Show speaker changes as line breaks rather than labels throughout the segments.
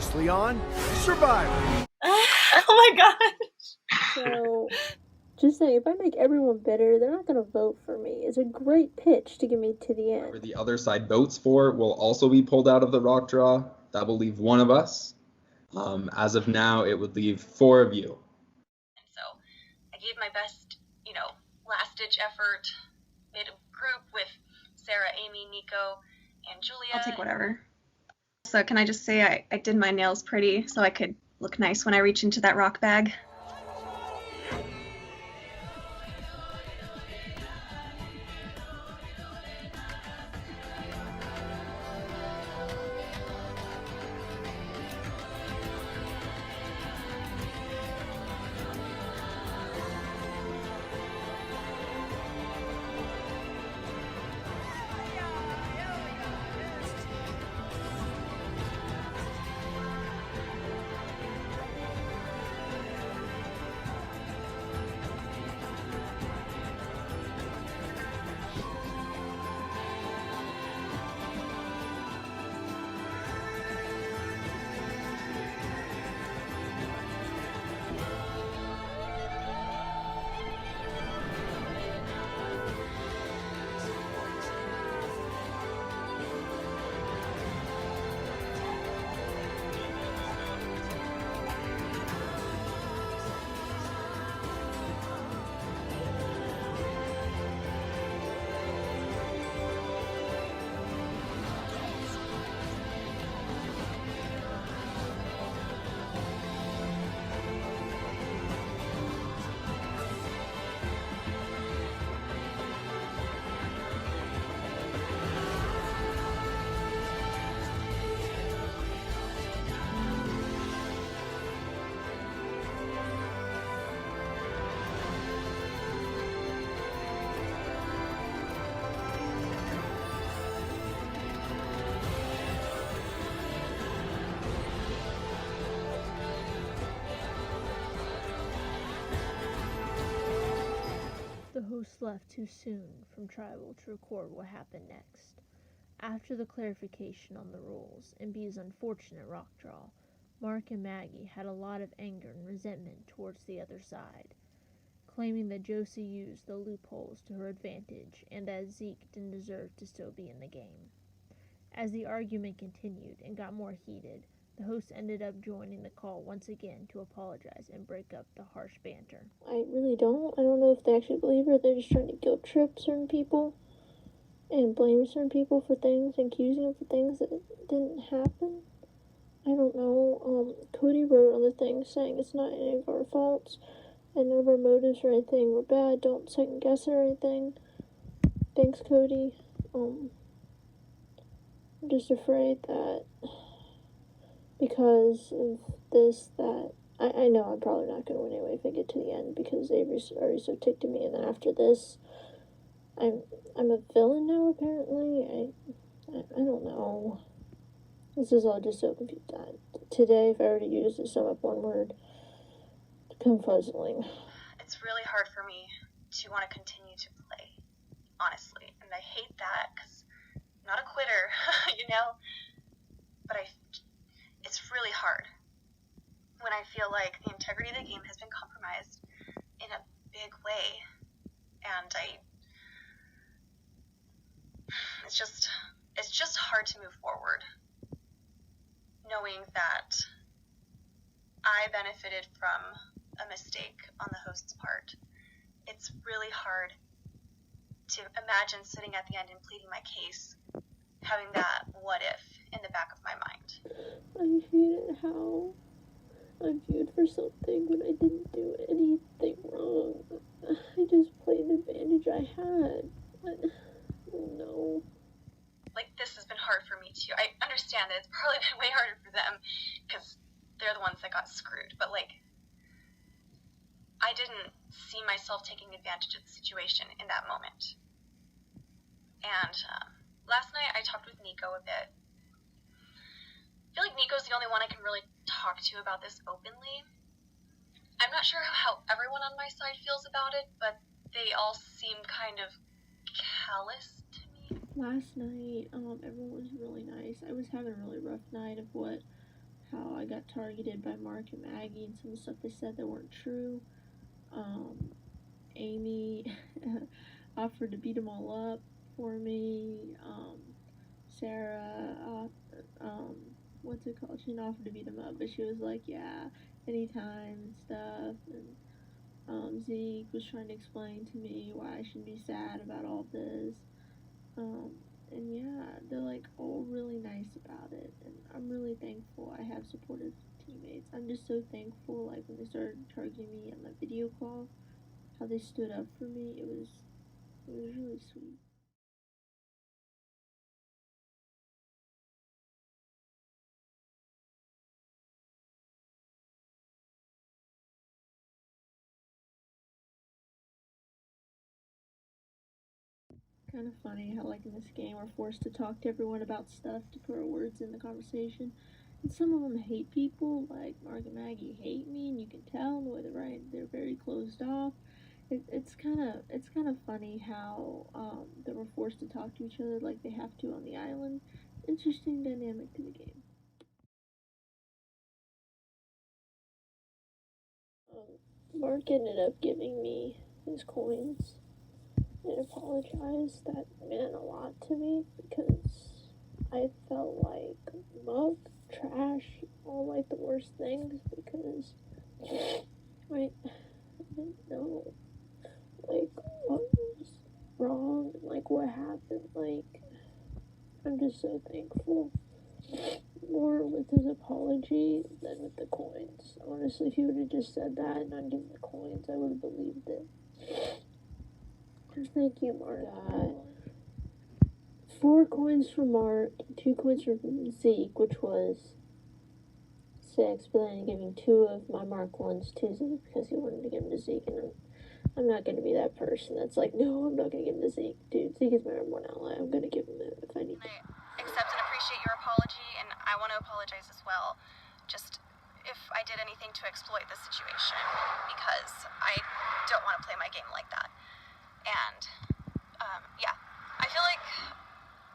previously on Survivor.
Oh my gosh.
So, just saying, if I make everyone bitter, they're not going to vote for me. It's a great pitch to get me to the
Whoever
end.
the other side votes for will also be pulled out of the rock draw. That will leave one of us. As of now, it would leave 4 of you.
And so I gave my best, last-ditch effort, made a group with Sarah, Amy, Nico, and Julia.
I'll take whatever. So can I just say I did my nails pretty so I could look nice when I reach into that rock bag?
The host left too soon from Tribal to record what happened next. After the clarification on the rules and B's unfortunate rock draw, Mark and Maggie had a lot of anger and resentment towards the other side, claiming that Josie used the loopholes to her advantage and that Zeke didn't deserve to still be in the game. As the argument continued and got more heated, the host ended up joining the call once again to apologize and break up the harsh banter. I really don't. I don't know if they actually believe her. They're just trying to guilt trip certain people and blame certain people for things and accusing them for things that didn't happen. I don't know. Cody wrote on the thing saying it's not any of our faults and none of our motives or anything were bad. Don't second guess or anything. Thanks, Cody. I'm just afraid that because of this, that I know I'm probably not going to win anyway if I get to the end because Avery's already so ticked at me, and then after this, I'm a villain now apparently. I don't know. This is all just so confused. Today, if I were to use to sum up one word, confuzzling.
It's really hard for me to want to continue to play, honestly, and I hate that because I'm not a quitter, but it's really hard when I feel like the integrity of the game has been compromised in a big way, and it's just hard to move forward, knowing that I benefited from a mistake on the host's part. It's really hard to imagine sitting at the end and pleading my case, having that what if in the back of my mind.
I hated how I'm viewed for something when I didn't do anything wrong. I just played the advantage I had. No.
This has been hard for me too. I understand that it's probably been way harder for them because they're the ones that got screwed, but I didn't see myself taking advantage of the situation in that moment. And last night I talked with Nico a bit. I feel like Nico's the only one I can really talk to about this openly. I'm not sure how everyone on my side feels about it, but they all seem kind of callous to me.
Last night, everyone was really nice. I was having a really rough night of what how I got targeted by Mark and Maggie and some of the stuff they said that weren't true. Amy offered to beat them all up for me. Sarah, what's it called? She didn't offer to beat them up, but she was like, yeah, anytime and stuff. And Zeke was trying to explain to me why I shouldn't be sad about all this. And yeah, they're like all really nice about it, and I'm really thankful I have supportive teammates. I'm just so thankful, like when they started targeting me on my video call, how they stood up for me. It was really sweet. Kind of funny how, like, in this game, we're forced to talk to everyone about stuff to put our words in the conversation. And some of them hate people, like Mark and Maggie hate me, and you can tell the way they're right. They're very closed off. It's kind of funny how they were forced to talk to each other like they have to on the island. Interesting dynamic to the game. Mark ended up giving me his coins and apologized. That meant a lot to me because I felt like mug, trash, all like the worst things because I didn't know like what was wrong and like what happened. Like, I'm just so thankful. More with his apology than with the coins. Honestly, if he would have just said that and not given the coins, I would have believed it. Thank you, Mark. 4 coins from Mark, 2 coins from Zeke, which was 6, but then giving 2 of my Mark ones to Zeke because he wanted to give them to Zeke, and I'm not going to be that person that's like, no, I'm not going to give him to Zeke. Dude, Zeke is my number 1 ally. I'm going to give him it if I need to.
I accept and appreciate your apology, and I want to apologize as well. Just if I did anything to exploit the situation, because I don't want to play my game like that. And, yeah, I feel like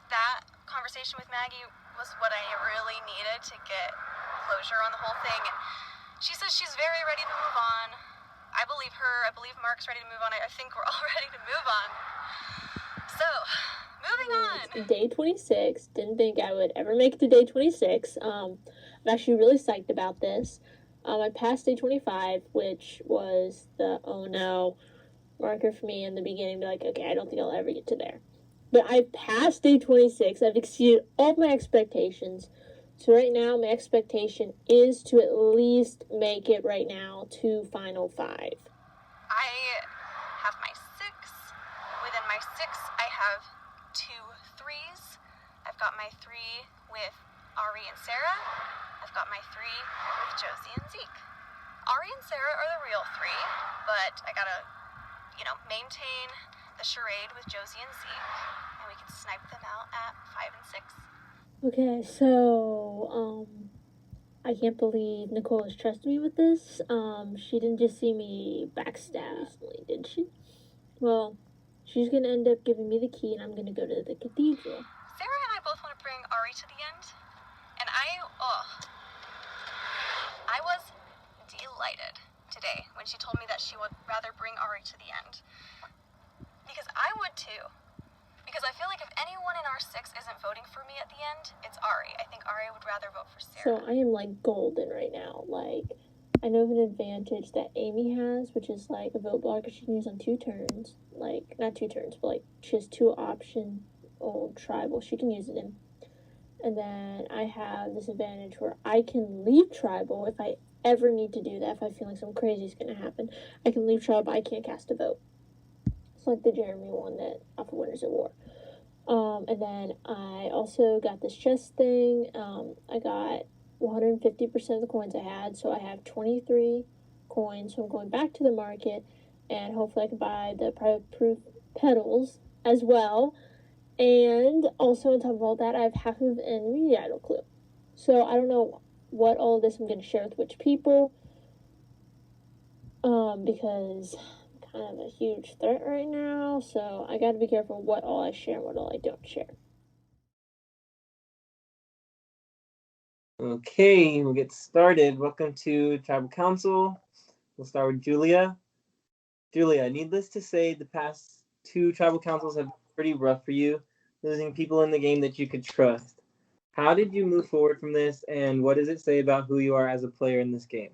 that conversation with Maggie was what I really needed to get closure on the whole thing. And she says she's very ready to move on. I believe her. I believe Mark's ready to move on. I think we're all ready to move on. So, moving on.
Day 26. Didn't think I would ever make it to day 26. I'm actually really psyched about this. I passed day 25, which was the oh no marker for me in the beginning. Be like, okay, I don't think I'll ever get to there. But I've passed day 26. I've exceeded all my expectations. So right now, my expectation is to at least make it right now to Final 5.
I have my 6. Within my 6, I have 2 3s. I've got my 3 with Ari and Sarah. I've got my 3 with Josie and Zeke. Ari and Sarah are the real 3, but I gotta, maintain the charade with Josie and Zeke, and we can snipe them out at 5 and 6.
Okay, so, I can't believe Nicole has trusted me with this. She didn't just see me backstab recently, did she? Well, she's gonna end up giving me the key, and I'm gonna go to the cathedral.
Sarah and I both want to bring Ari to the end, and I was delighted today when she told me that she would rather bring Ari to the end. Because I would too. Because I feel like if anyone in our 6 isn't voting for me at the end, it's Ari. I think Ari would rather vote for Sarah.
So I am like golden right now. Like, I know of an advantage that Amy has, which is like a vote blocker she can use on 2 turns. Like, not 2 turns, but like she has 2 option old tribal she can use it in. And then I have this advantage where I can leave tribal if I ever need to do that. If I feel like something crazy is going to happen, I can leave tribal, but I can't cast a vote. It's like the Jeremy one that off of Winners at War. And then I also got this chest thing. I got 150% of the coins I had, so I have 23 coins. So I'm going back to the market, and hopefully I can buy the private proof petals as well. And also on top of all that, I have half of an immunity idol clue. So I don't know what all of this I'm going to share with which people, because I'm kind of a huge threat right now. So I got to be careful what all I share and what all I don't share.
Okay, we'll get started. Welcome to Tribal Council. We'll start with Julia. Julia, needless to say, the past 2 Tribal Councils have been pretty rough for you, losing people in the game that you could trust. How did you move forward from this, and what does it say about who you are as a player in this game?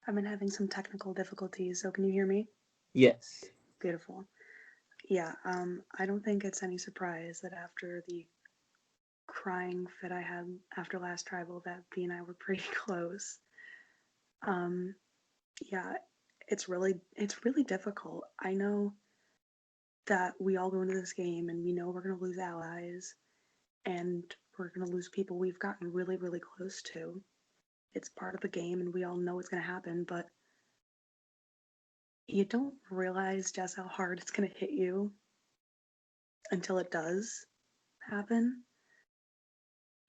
I've been having some technical difficulties, so can you hear me?
Yes.
Beautiful. Yeah, I don't think it's any surprise that after the crying fit I had after last tribal that V and I were pretty close. Yeah, it's really difficult. I know that we all go into this game and we know we're gonna lose allies and we're gonna lose people we've gotten really, really close to. It's part of the game and we all know it's gonna happen, but you don't realize just how hard it's gonna hit you until it does happen.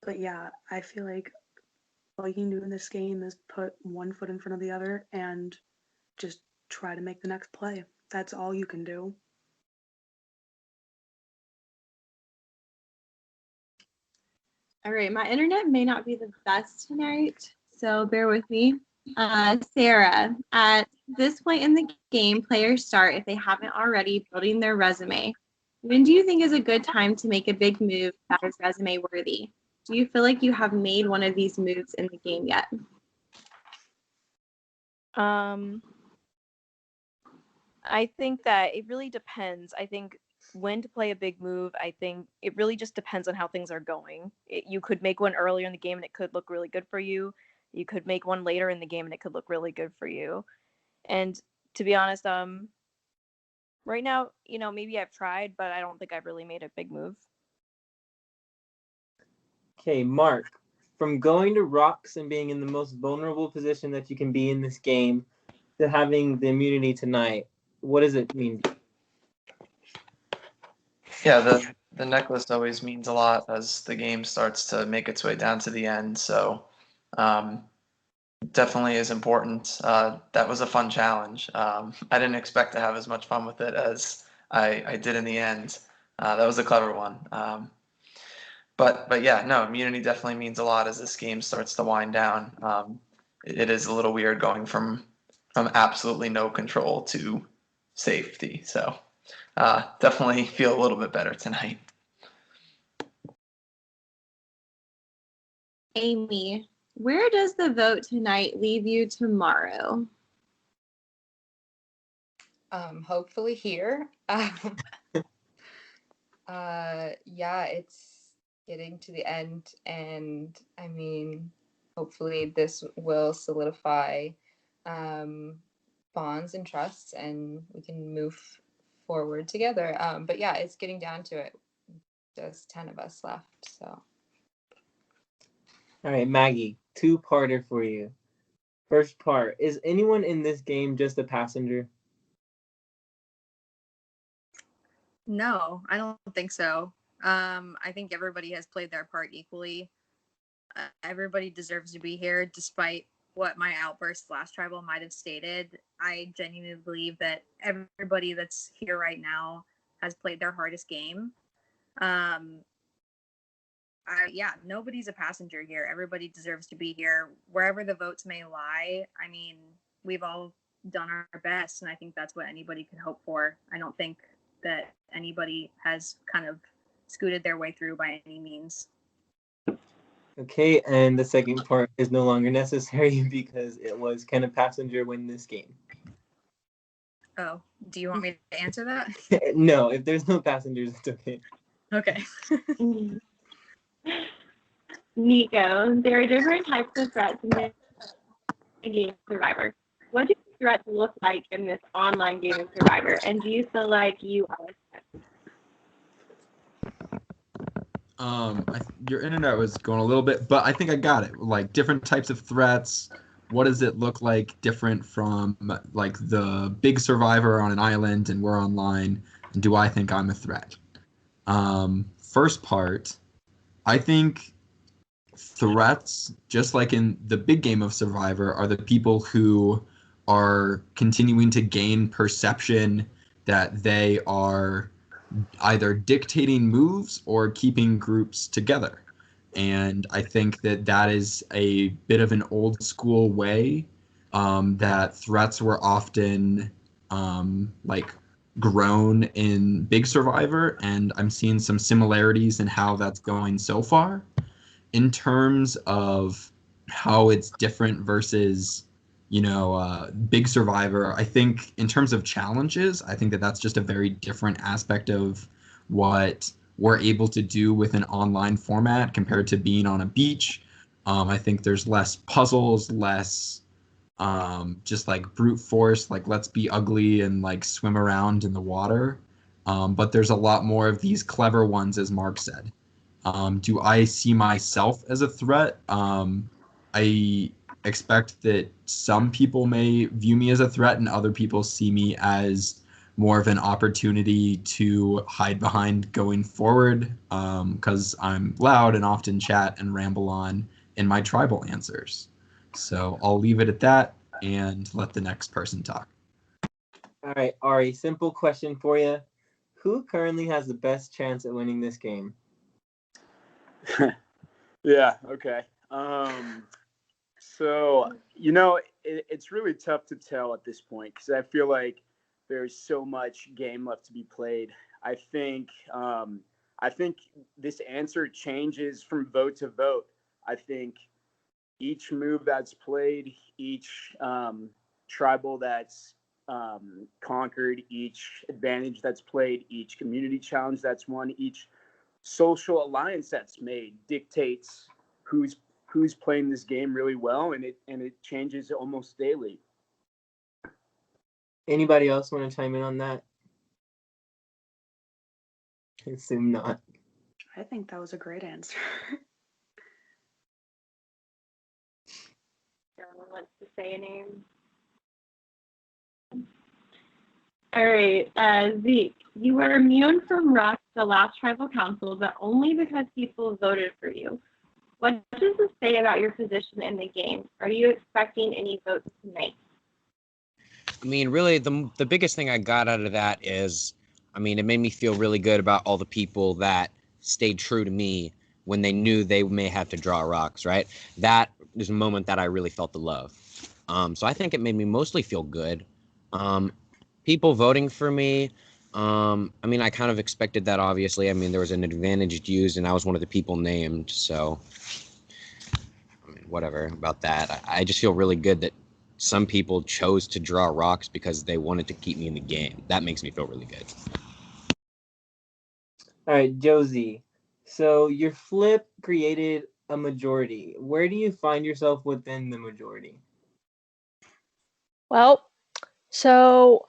But yeah, I feel like all you can do in this game is put one foot in front of the other and just try to make the next play. That's all you can do.
All right, my internet may not be the best tonight, so bear with me. Sarah, at this point in the game, players start, if they haven't already, building their resume. When do you think is a good time to make a big move that is resume worthy? Do you feel like you have made one of these moves in the game yet?
I think that it really depends. I think when to play a big move, I think it really just depends on how things are going. You could make one earlier in the game and it could look really good for you. You could make one later in the game and it could look really good for you. And to be honest, right now, maybe I've tried, but I don't think I've really made a big move.
Okay, Mark, from going to rocks and being in the most vulnerable position that you can be in this game to having the immunity tonight, what does it mean to you?
Yeah, the necklace always means a lot as the game starts to make its way down to the end. So definitely is important. That was a fun challenge. I didn't expect to have as much fun with it as I did in the end. That was a clever one. But yeah, no, immunity definitely means a lot as this game starts to wind down. It is a little weird going from absolutely no control to safety. So definitely feel a little bit better tonight.
Amy, where does the vote tonight leave you tomorrow?
Hopefully here. Yeah, it's getting to the end, and I mean, hopefully this will solidify bonds and trusts, and we can move forward together. But yeah, it's getting down to it. Just 10 of us left, so.
All right, Maggie, 2-parter for you. First part, is anyone in this game just a passenger?
No, I don't think so. I think everybody has played their part equally. Everybody deserves to be here, despite what my outburst last tribal might have stated. I genuinely believe that everybody that's here right now has played their hardest game. Yeah, nobody's a passenger here. Everybody deserves to be here. Wherever the votes may lie, I mean, we've all done our best, and I think that's what anybody could hope for. I don't think that anybody has kind of scooted their way through by any means.
Okay, and the second part is no longer necessary because it was can a passenger win this game?
Oh, do you want me to answer that?
No, if there's no passengers, it's okay.
Okay.
Nico, there are different types of threats in the game of Survivor. What do threats look like in this online game of Survivor? And do you feel like you are
Your internet was going a little bit, but I think I got it. Like different types of threats. What does it look like different from like the big Survivor on an island and we're online? And do I think I'm a threat? First part, I think threats, just like in the big game of Survivor, are the people who are continuing to gain perception that they are either dictating moves or keeping groups together. And I think that that is a bit of an old school way that threats were often like grown in Big Survivor, and I'm seeing some similarities in how that's going so far. In terms of how it's different versus, Big Survivor, I think in terms of challenges, I think that that's just a very different aspect of what we're able to do with an online format compared to being on a beach. I think there's less puzzles, less just like brute force, like let's be ugly and like swim around in the water. But there's a lot more of these clever ones, as Mark said. Do I see myself as a threat? I expect that some people may view me as a threat and other people see me as more of an opportunity to hide behind going forward, because I'm loud and often chat and ramble on in my tribal answers. So I'll leave it at that and let the next person talk.
All right, Ari, simple question for you. Who currently has the best chance at winning this game?
Yeah, okay. So, it's really tough to tell at this point because I feel like there's so much game left to be played. I think this answer changes from vote to vote. I think each move that's played, each tribal that's conquered, each advantage that's played, each community challenge that's won, each social alliance that's made dictates who's playing this game really well, and it changes almost daily.
Anybody else want to chime in on that? I assume not.
I think that was a great answer.
Someone wants to say a name. All right, Zeke, you were immune from Rock the last tribal council, but only because people voted for you. What does this say about your position in the game? Are you expecting any votes tonight?
I mean, really, the biggest thing I got out of that is, I mean, it made me feel really good about all the people that stayed true to me when they knew they may have to draw rocks, right? That is a moment that I really felt the love. So I think it made me mostly feel good. People voting for me, I mean, I kind of expected that, obviously. I mean, there was an advantage used, and I was one of the people named, so I mean, whatever about that. I just feel really good that some people chose to draw rocks because they wanted to keep me in the game. That makes me feel really good.
All right, Josie. So your flip created a majority. Where do you find yourself within the majority?
Well, so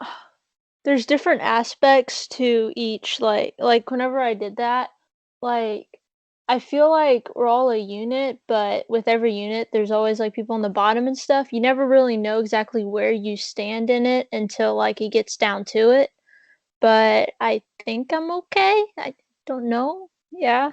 there's different aspects to each, like whenever I did that, like I feel like we're all a unit, but with every unit there's always like people on the bottom and stuff. You never really know exactly where you stand in it until like it gets down to it. But I think I'm okay. I don't know. Yeah.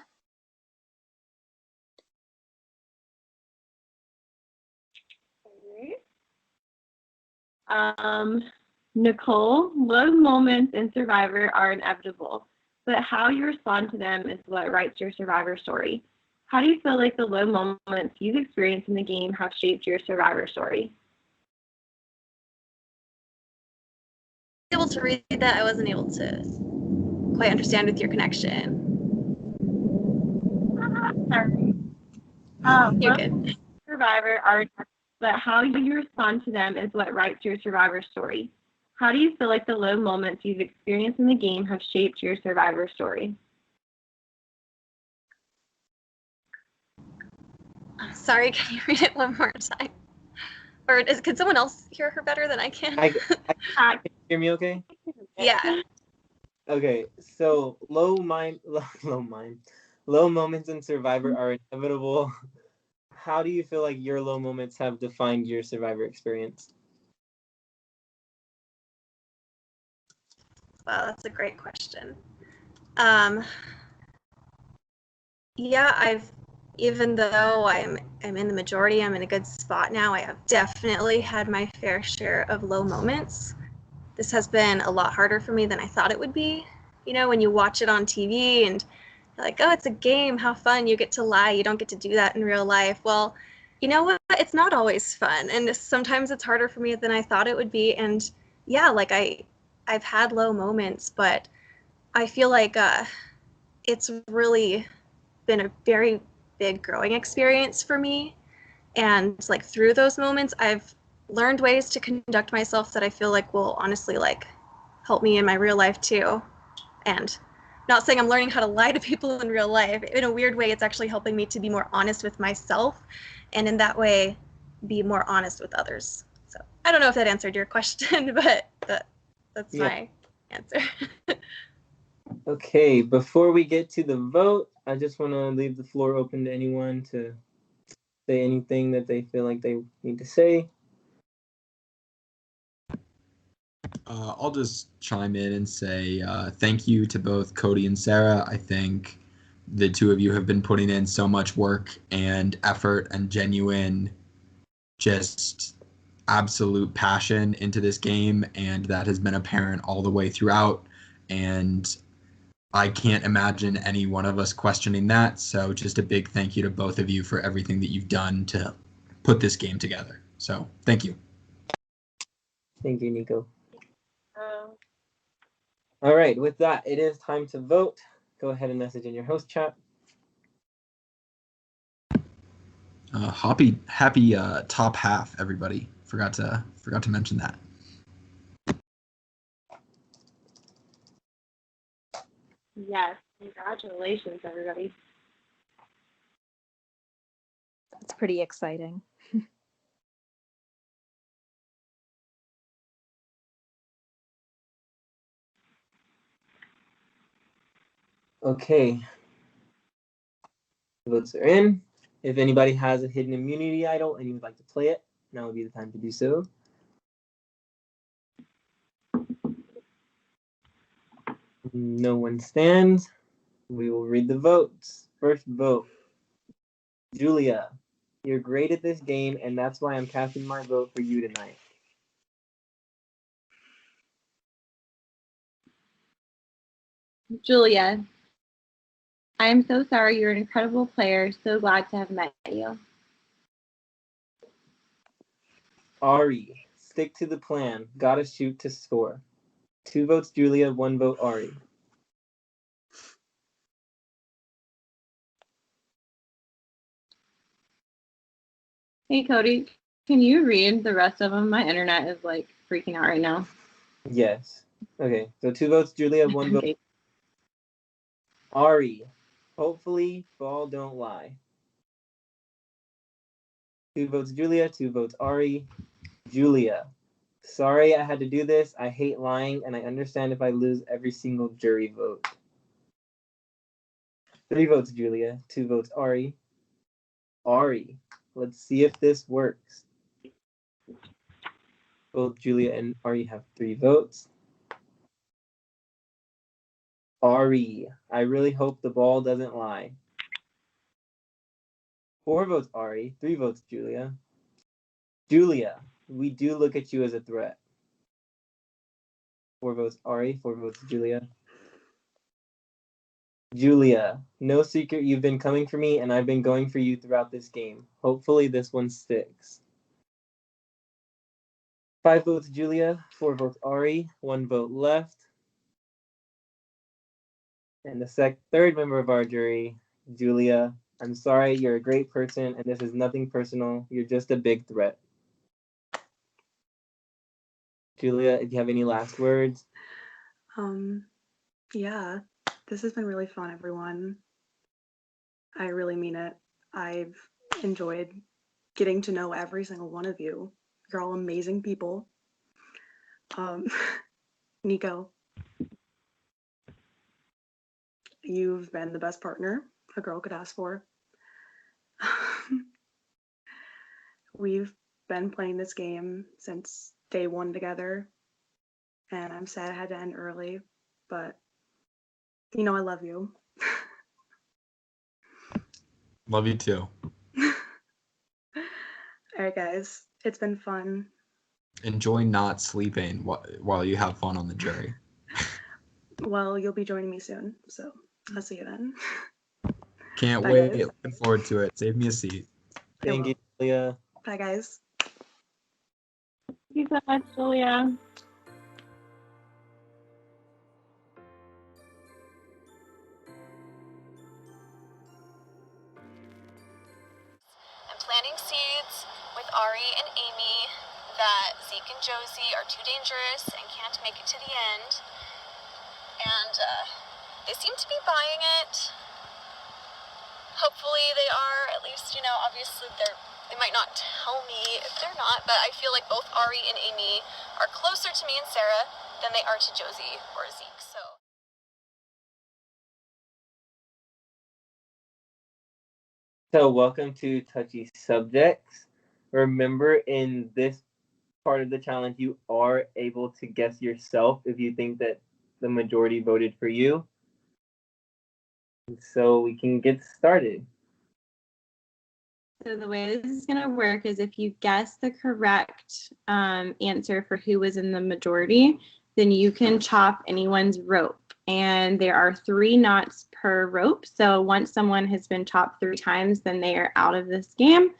Nicole, low moments in Survivor are inevitable, but how you respond to them is what writes your Survivor story. How do you feel like the low moments you've experienced in the game have shaped your Survivor story?
Able to read that, I wasn't able to quite understand with your connection.
Sorry.
You're good.
Survivor are, but how you respond to them is what writes your Survivor story. How do you feel like the low moments you've experienced in the game have shaped your Survivor story?
Sorry, can you read it one more time? Or can someone else hear her better than I can?
Can you hear me okay?
Yeah.
Okay, so low moments in Survivor are inevitable. How do you feel like your low moments have defined your Survivor experience?
Wow, that's a great question. Yeah, even though I'm in the majority, I'm in a good spot now. I have definitely had my fair share of low moments. This has been a lot harder for me than I thought it would be. You know, when you watch it on TV and like, oh, it's a game, how fun, you get to lie, you don't get to do that in real life. Well, you know what? It's not always fun, and sometimes it's harder for me than I thought it would be. And yeah, like I've had low moments, but I feel like it's really been a very big growing experience for me. And like through those moments, I've learned ways to conduct myself that I feel like will honestly like help me in my real life too. And not saying I'm learning how to lie to people in real life. In a weird way, it's actually helping me to be more honest with myself, and in that way, be more honest with others. So I don't know if that answered your question, but that's my answer.
Okay, before we get to the vote, I just want to leave the floor open to anyone to say anything that they feel like they need to say.
I'll just chime in and say thank you to both Cody and Sarah. I think the two of you have been putting in so much work and effort and genuine, just absolute passion into this game, and that has been apparent all the way throughout. And I can't imagine any one of us questioning that. So just a big thank you to both of you for everything that you've done to put this game together. So thank you.
Thank you, Nico. All right, with that, it is time to vote. Go ahead and message in your host chat.
Happy top half, everybody. Forgot to mention that.
Yes, congratulations, everybody.
It's pretty exciting.
Okay. Votes are in. If anybody has a hidden immunity idol and you would like to play it, now would be the time to do so. No one stands. We will read the votes. First vote. Julia, you're great at this game, and that's why I'm casting my vote for you tonight.
Julia, I am so sorry. You're an incredible player. So glad to have met you.
Ari, stick to the plan. Gotta shoot to score. 2 votes Julia, 1 vote Ari.
Hey, Cody, can you read the rest of them? My internet is like freaking out right now.
Yes. Okay, so 2 votes Julia, 1 vote Ari. Hopefully, ball don't lie. 2 votes Julia, 2 votes Ari. Julia, sorry I had to do this. I hate lying, and I understand if I lose every single jury vote. 3 votes Julia, 2 votes Ari. Ari, let's see if this works. Both Julia and Ari have 3 votes. Ari, I really hope the ball doesn't lie. 4 votes Ari, 3 votes Julia. Julia, we do look at you as a threat. 4 votes Ari, 4 votes Julia. Julia, no secret you've been coming for me, and I've been going for you throughout this game. Hopefully this one sticks. 5 votes Julia, 4 votes Ari, 1 vote left. And the third member of our jury, Julia, I'm sorry, you're a great person, and this is nothing personal. You're just a big threat. Julia, if you have any last words.
Yeah, this has been really fun, everyone. I really mean it. I've enjoyed getting to know every single one of you. You're all amazing people. Nico, you've been the best partner a girl could ask for. We've been playing this game since day 1 together, and I'm sad I had to end early, but you know I love you.
Love you too.
All right, guys, it's been fun.
Enjoy not sleeping while you have fun on the jury.
Well, you'll be joining me soon, so I'll see you then.
Can't
Bye,
wait.
guys.
Looking forward to it. Save me a seat.
Thank you, Julia.
Bye, guys.
Thank you so much, Julia.
I'm planting seeds with Ari and Amy that Zeke and Josie are too dangerous and can't make it to the end. And they seem to be buying it. Hopefully they are. At least, obviously they might not tell me if they're not, but I feel like both Ari and Amy are closer to me and Sarah than they are to Josie or Zeke.
So welcome to Touchy Subjects. Remember, in this part of the challenge, you are able to guess yourself if you think that the majority voted for you. So we can get started.
So the way this is going to work is if you guess the correct answer for who was in the majority, then you can chop anyone's rope. And there are 3 knots per rope. So once someone has been chopped 3 times, then they are out of this game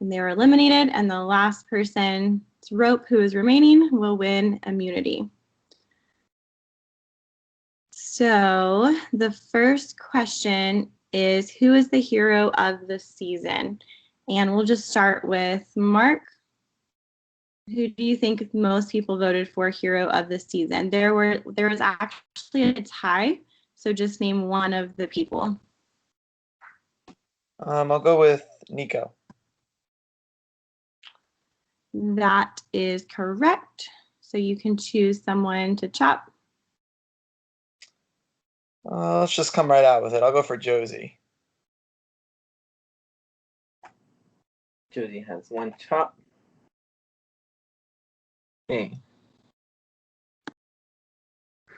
and they are eliminated. And the last person's rope who is remaining will win immunity. So the first question is, who is the hero of the season? And we'll just start with Mark. Who do you think most people voted for hero of the season? There was actually a tie, so just name one of the people.
I'll go with Nico.
That is correct. So you can choose someone to chop.
Let's just come right out with it. I'll go for Josie.
Josie has 1 chop. Okay.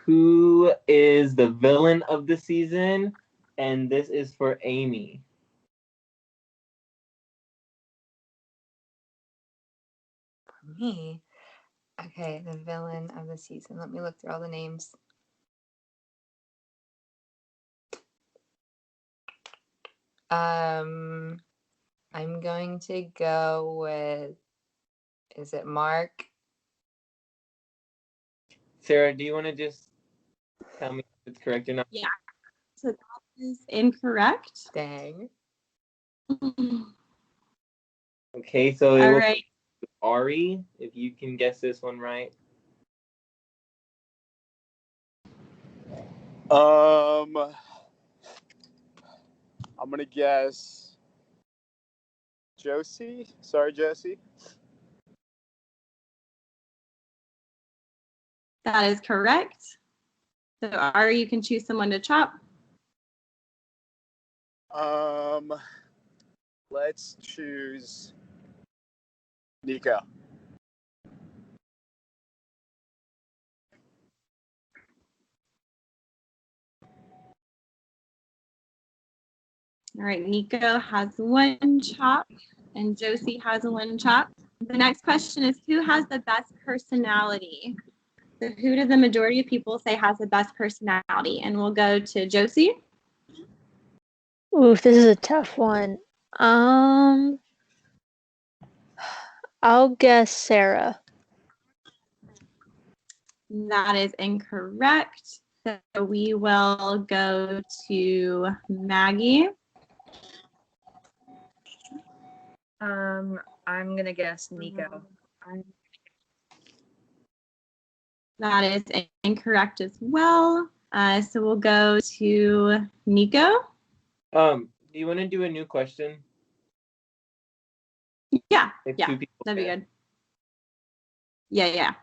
Who is the villain of the season? And this is for Amy.
Me? Okay, the villain of the season. Let me look through all the names. I'm going to go with, is it Mark?
Sarah, do you want to just tell me if it's correct or not?
Yeah. So that is incorrect.
Dang.
Okay, so
All right.
Ari, if you can guess this one right.
I'm gonna guess Josie. Sorry, Josie.
That is correct. So Ari, you can choose someone to chop.
Let's choose Nico.
All right, Nico has 1 chop and Josie has 1 chop. The next question is, who has the best personality? So who do the majority of people say has the best personality? And we'll go to Josie.
Oof, this is a tough one. I'll guess Sarah.
That is incorrect. So we will go to Maggie.
I'm gonna guess Nico.
That is incorrect as well. So we'll go to Nico.
Do you want to do a new question?
Yeah,
If
yeah,
2 people
that'd be
can.
good. Yeah.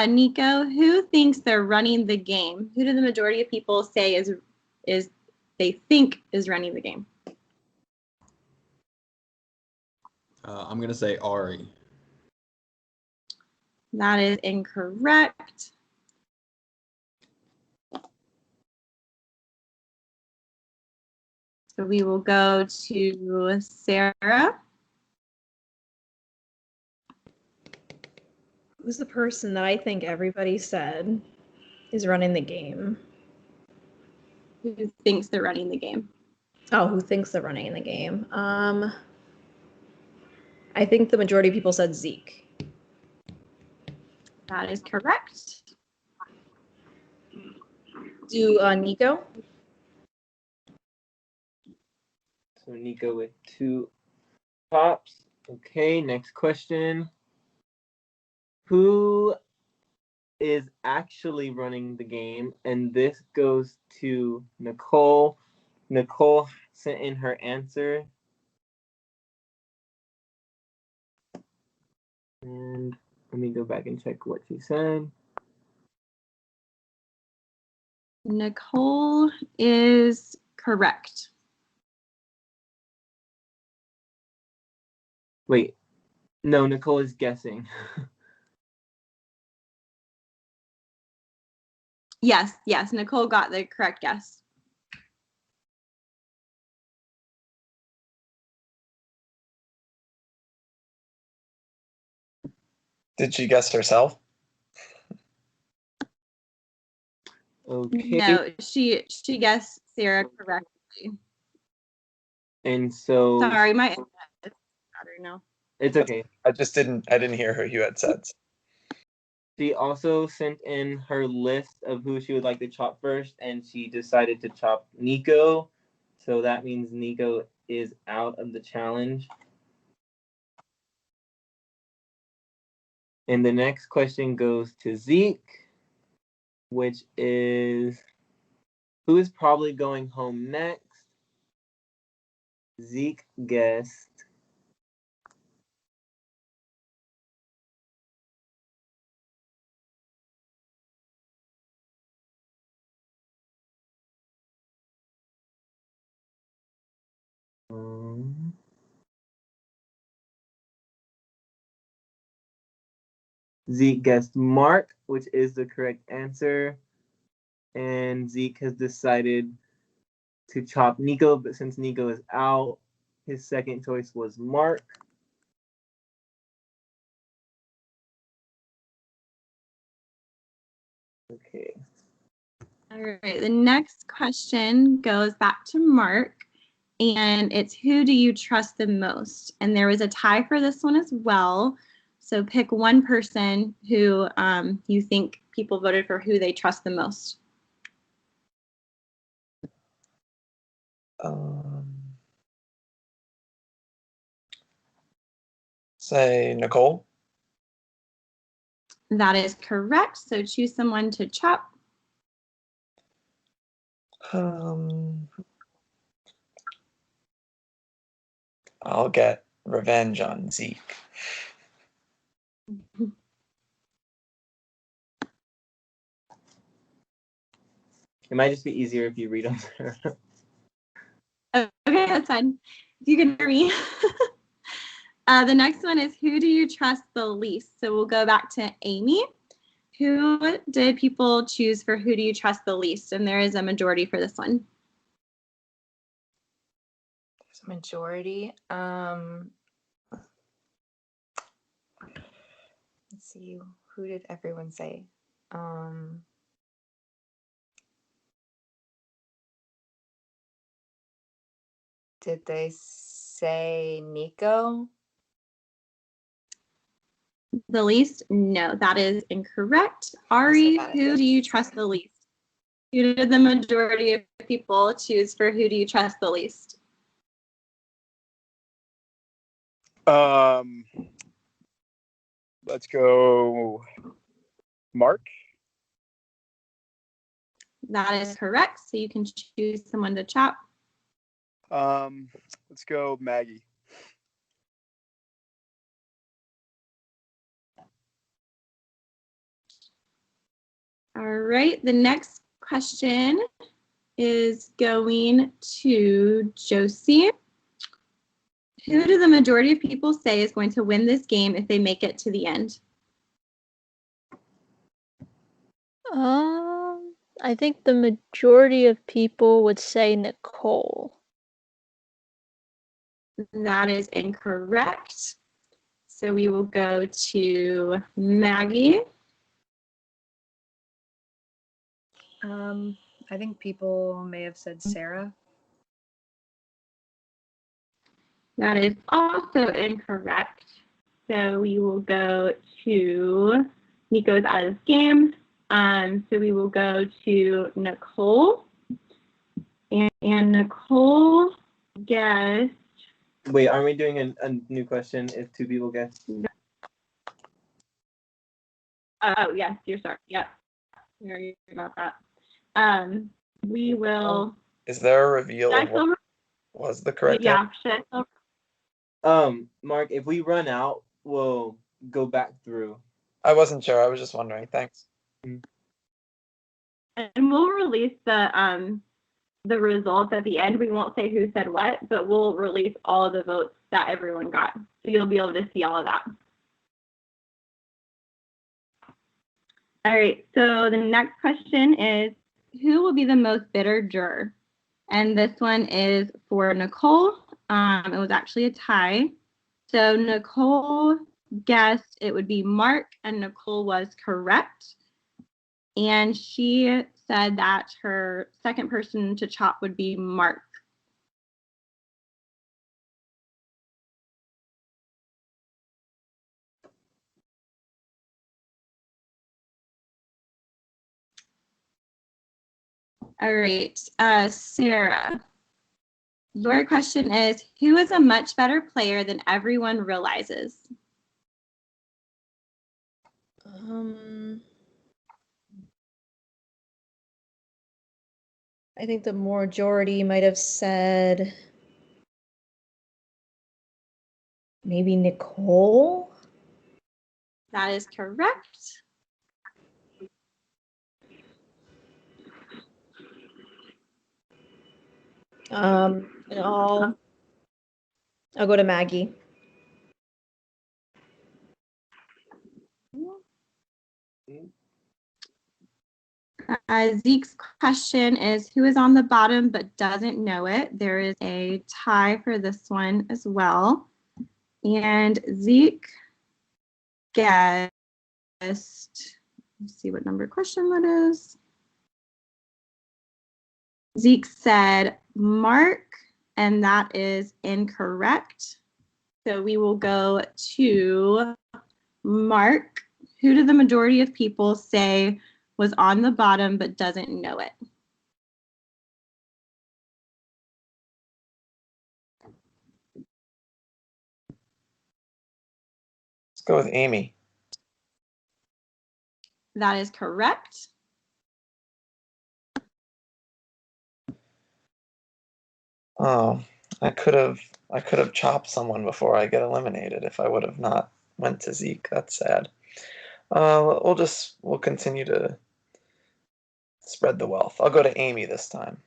Nico, who thinks they're running the game? Who do the majority of people say is they think is running the game?
I'm going to say Ari.
That is incorrect. So we will go to Sarah.
Who's the person that I think everybody said is running the game?
who thinks they're running the game.
Oh, who thinks they're running in the game? I think the majority of people said Zeke.
That is correct.
Do Nico?
So Nico with 2 pops. Okay, next question. Who is actually running the game? And this goes to Nicole. Nicole sent in her answer. And let me go back and check what she said.
Nicole is correct.
Wait, no, Nicole is guessing.
Yes, Nicole got the correct guess.
Did she guess herself?
Okay.
No, she guessed Sarah correctly.
And so
Sorry, my internet is better now.
it's okay.
I didn't hear who you had said.
She also sent in her list of who she would like to chop first, and she decided to chop Nico. So that means Nico is out of the challenge. And the next question goes to Zeke, which is who is probably going home next? Zeke guessed Zeke guessed Mark, which is the correct answer. And Zeke has decided to chop Nico, but since Nico is out, his second choice was Mark. Okay.
All right, the next question goes back to Mark, and it's who do you trust the most? And there was a tie for this one as well. So pick one person who you think people voted for who they trust the most.
Say Nicole.
That is correct. So choose someone to chop.
I'll get revenge on Zeke.
It might just be easier if you read them.
Okay, that's fine. You can hear me. The next one is who do you trust the least? So we'll go back to Amy. Who did people choose for who do you trust the least? And there is a majority for this one.
There's a majority. Let's see, who did everyone say? Did they say Nico?
The least? No, that is incorrect. Ari, who do you trust the least? Who did the majority of people choose for who do you trust the least?
Let's go Mark.
That is correct. So you can choose someone to chop.
Let's go Maggie.
All right. The next question is going to Josie. Who do the majority of people say is going to win this game if they make it to the end?
I think the majority of people would say Nicole.
That is incorrect. So we will go to Maggie.
I think people may have said Sarah.
That is also incorrect. So we will go to Nico's out of this game. So we will go to Nicole. And Nicole guessed.
Wait, aren't we doing a new question if two people guess?
Oh, yes, you're sorry. Yep. Sorry about that. We will.
Is there a reveal
Should I
of what
still-
was the correct
Yeah,
answer?
should I still-
Mark, if we run out, we'll go back through.
I wasn't sure. I was just wondering. Thanks.
And we'll release the results at the end. We won't say who said what, but we'll release all of the votes that everyone got. So you'll be able to see all of that. All right, so the next question is, who will be the most bitter juror? And this one is for Nicole. It was actually a tie. So Nicole guessed it would be Mark, and Nicole was correct. And she said that her second person to chop would be Mark. All right, Sarah, your question is, who is a much better player than everyone realizes?
I think the majority might have said maybe Nicole.
That is correct.
And I'll go to Maggie.
Zeke's question is, who is on the bottom but doesn't know it? There is a tie for this one as well. And Zeke guessed, let's see what number question that is. Zeke said Mark, and that is incorrect. So we will go to Mark. Who do the majority of people say was on the bottom but doesn't know it?
Let's go with Amy.
That is correct.
Oh, I could have chopped someone before I get eliminated if I would have not went to Zeke. That's sad. We'll continue to spread the wealth. I'll go to Amy this time.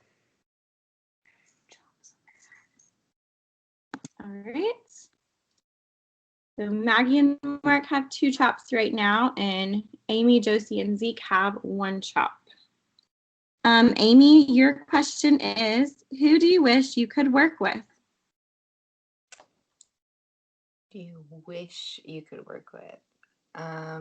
All right. So Maggie and Mark have 2 chops right now, and Amy, Josie, and Zeke have 1 chop. Amy, your question is, who do you wish you could work with?
Do you wish you could work with? I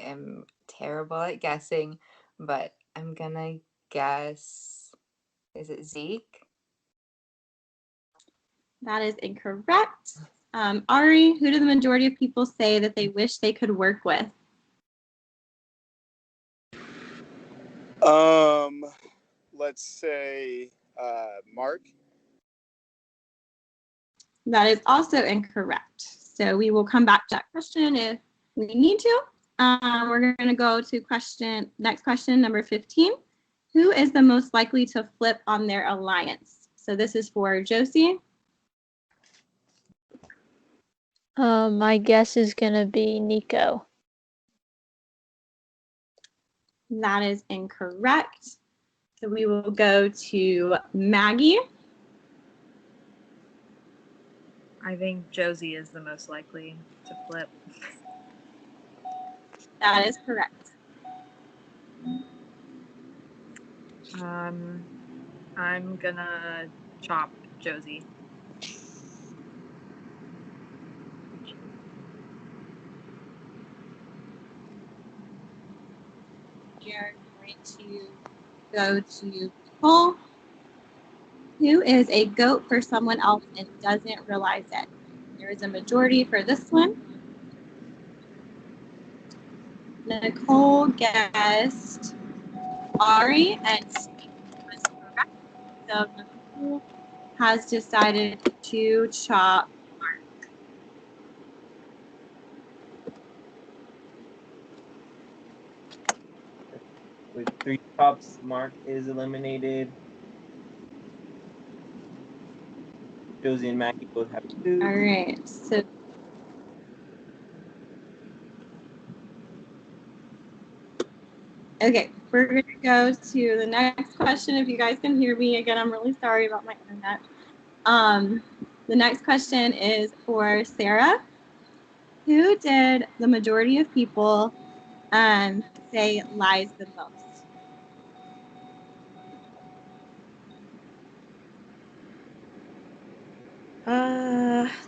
am terrible at guessing, but I'm gonna guess, is it Zeke?
That is incorrect. Ari, who do the majority of people say that they wish they could work with?
Let's say Mark.
That is also incorrect. So we will come back to that question if we need to. We're going to go to next question, number 15. Who is the most likely to flip on their alliance? So this is for Josie.
My guess is gonna be Nico.
That is incorrect. So we will go to Maggie.
I think Josie is the most likely to flip.
That is correct.
I'm gonna chop
Josie.
We are going to go to Nicole, who is a goat for someone else and doesn't realize it. There is a majority for this one. Nicole guessed Ari, and Steve was correct. So Nicole has decided to chop Mark.
With 3 chops, Mark is eliminated. Josie and Maggie both have 2.
All right. So okay, we're going to go to the next question. If you guys can hear me again, I'm really sorry about my internet. The next question is for Sarah. Who did the majority of people say lies the most?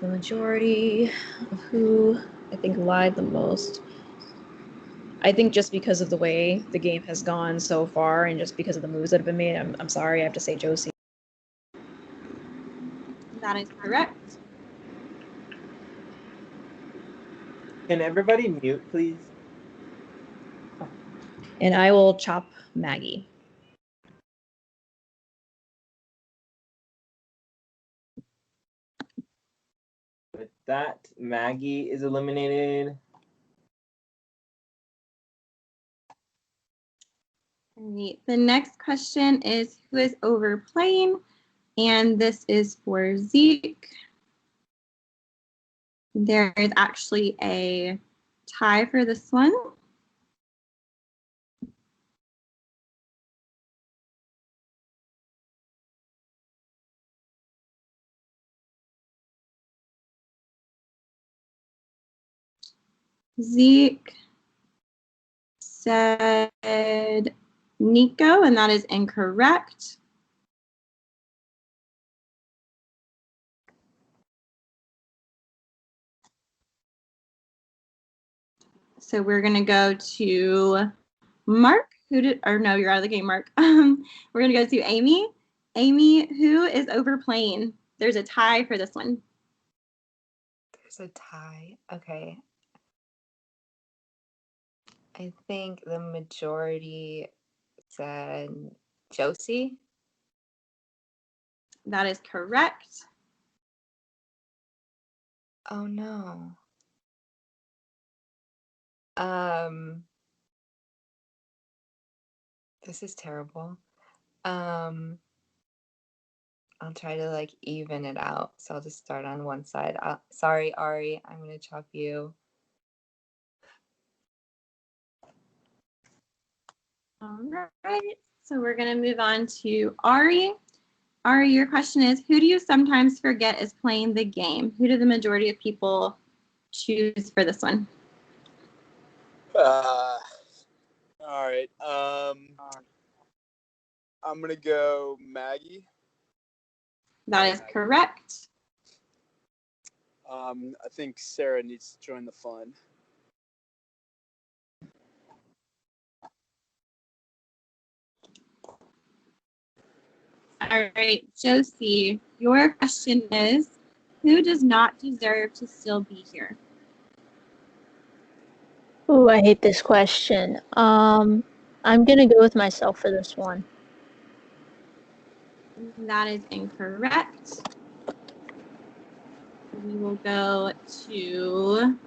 The majority of who I think lied the most. I think just because of the way the game has gone so far and just because of the moves that have been made, I'm sorry, I have to say Josie.
That is correct.
Can everybody mute, please?
And I will chop Maggie.
With that, Maggie is eliminated.
All right. The next question is who is overplaying? And this is for Zeke. There is actually a tie for this one. Zeke said Nico, and that is incorrect. So we're going to go to Mark. No, you're out of the game, Mark. We're going to go to Amy. Amy, who is overplaying? There's a tie for this one.
There's a tie. Okay. I think the majority said Josie.
That is correct.
Oh no. This is terrible. I'll try to like even it out. So I'll just start on one side. Sorry, Ari, I'm gonna chop you.
All right. So we're going to move on to Ari. Ari, your question is, who do you sometimes forget is playing the game? Who do the majority of people choose for this one?
All right. I'm gonna go Maggie.
That is correct.
I think Sarah needs to join the fun.
All right, Josie, your question is, who does not deserve to still be here?
Oh, I hate this question. I'm gonna go with myself for this one.
That is incorrect. We will go to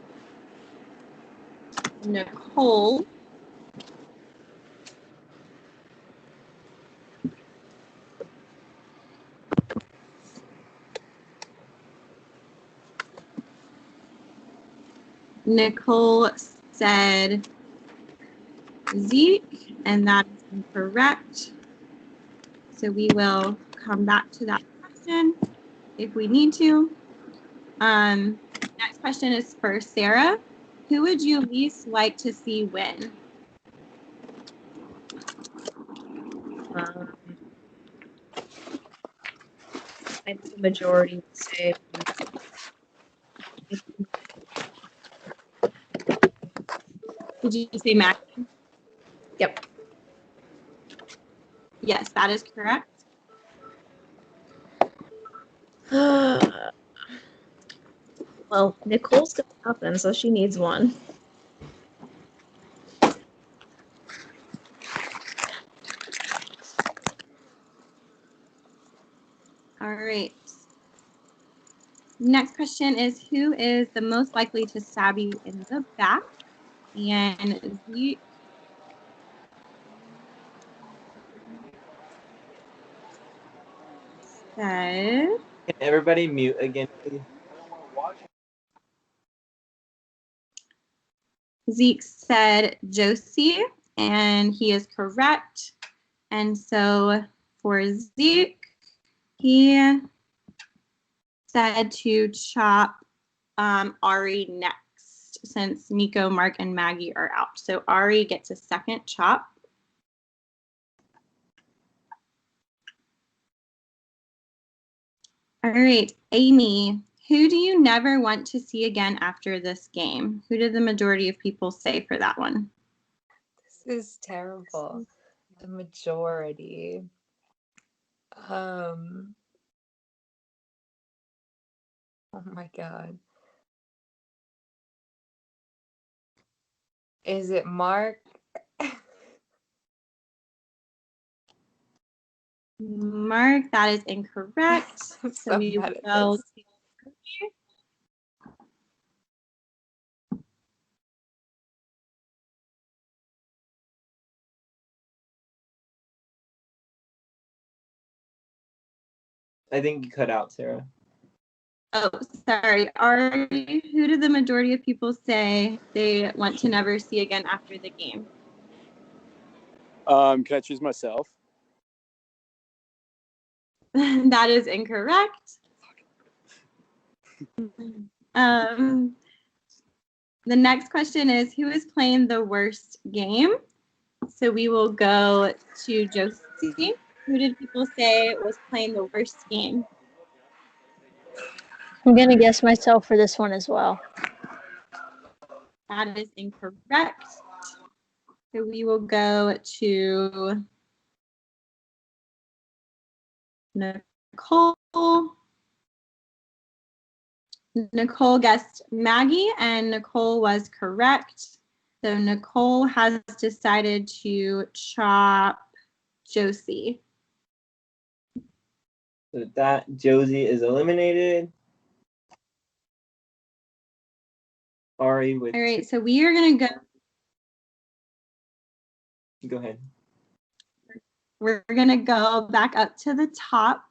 Nicole. Nicole said Zeke, and that is incorrect. So we will come back to that question if we need to. Next question is for Sarah. Who would you least like to see win?
I think the majority would say.
Did you say Maggie?
Yep.
Yes, that is correct.
Well, Nicole's got nothing, so she needs one.
All right. Next question is, who is the most likely to stab you in the back? And Zeke said,
Can everybody mute again, please?
Zeke said Josie, and he is correct. And so for Zeke, he said to chop Ari next, since Nico, Mark, and Maggie are out. So Ari gets a second chop. All right, Amy, who do you never want to see again after this game? Who did the majority of people say for that one?
This is terrible. The majority. Oh my God. Is it Mark?
Mark, that is incorrect. So we
mad at
will
this.
I think you cut out, Sarah.
Oh, sorry. Ari, who did the majority of people say they want to never see again after the game?
Can I choose myself?
That is incorrect. The next question is, who is playing the worst game? So we will go to Josie. Who did people say was playing the worst game?
I'm gonna guess myself for this one as well.
That is incorrect. So we will go to Nicole. Nicole guessed Maggie, and Nicole was correct. So Nicole has decided to chop Josie.
So that Josie is eliminated. Ari with
All right, so we are going to
go ahead.
We're going to go back up to the top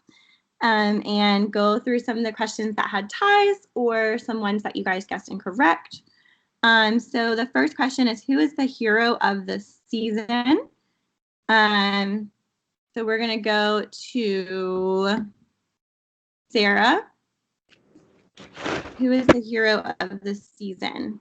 and go through some of the questions that had ties or some ones that you guys guessed incorrect. So the first question is, who is the hero of the season? So we're going to go to Sarah. Who is the hero of the season?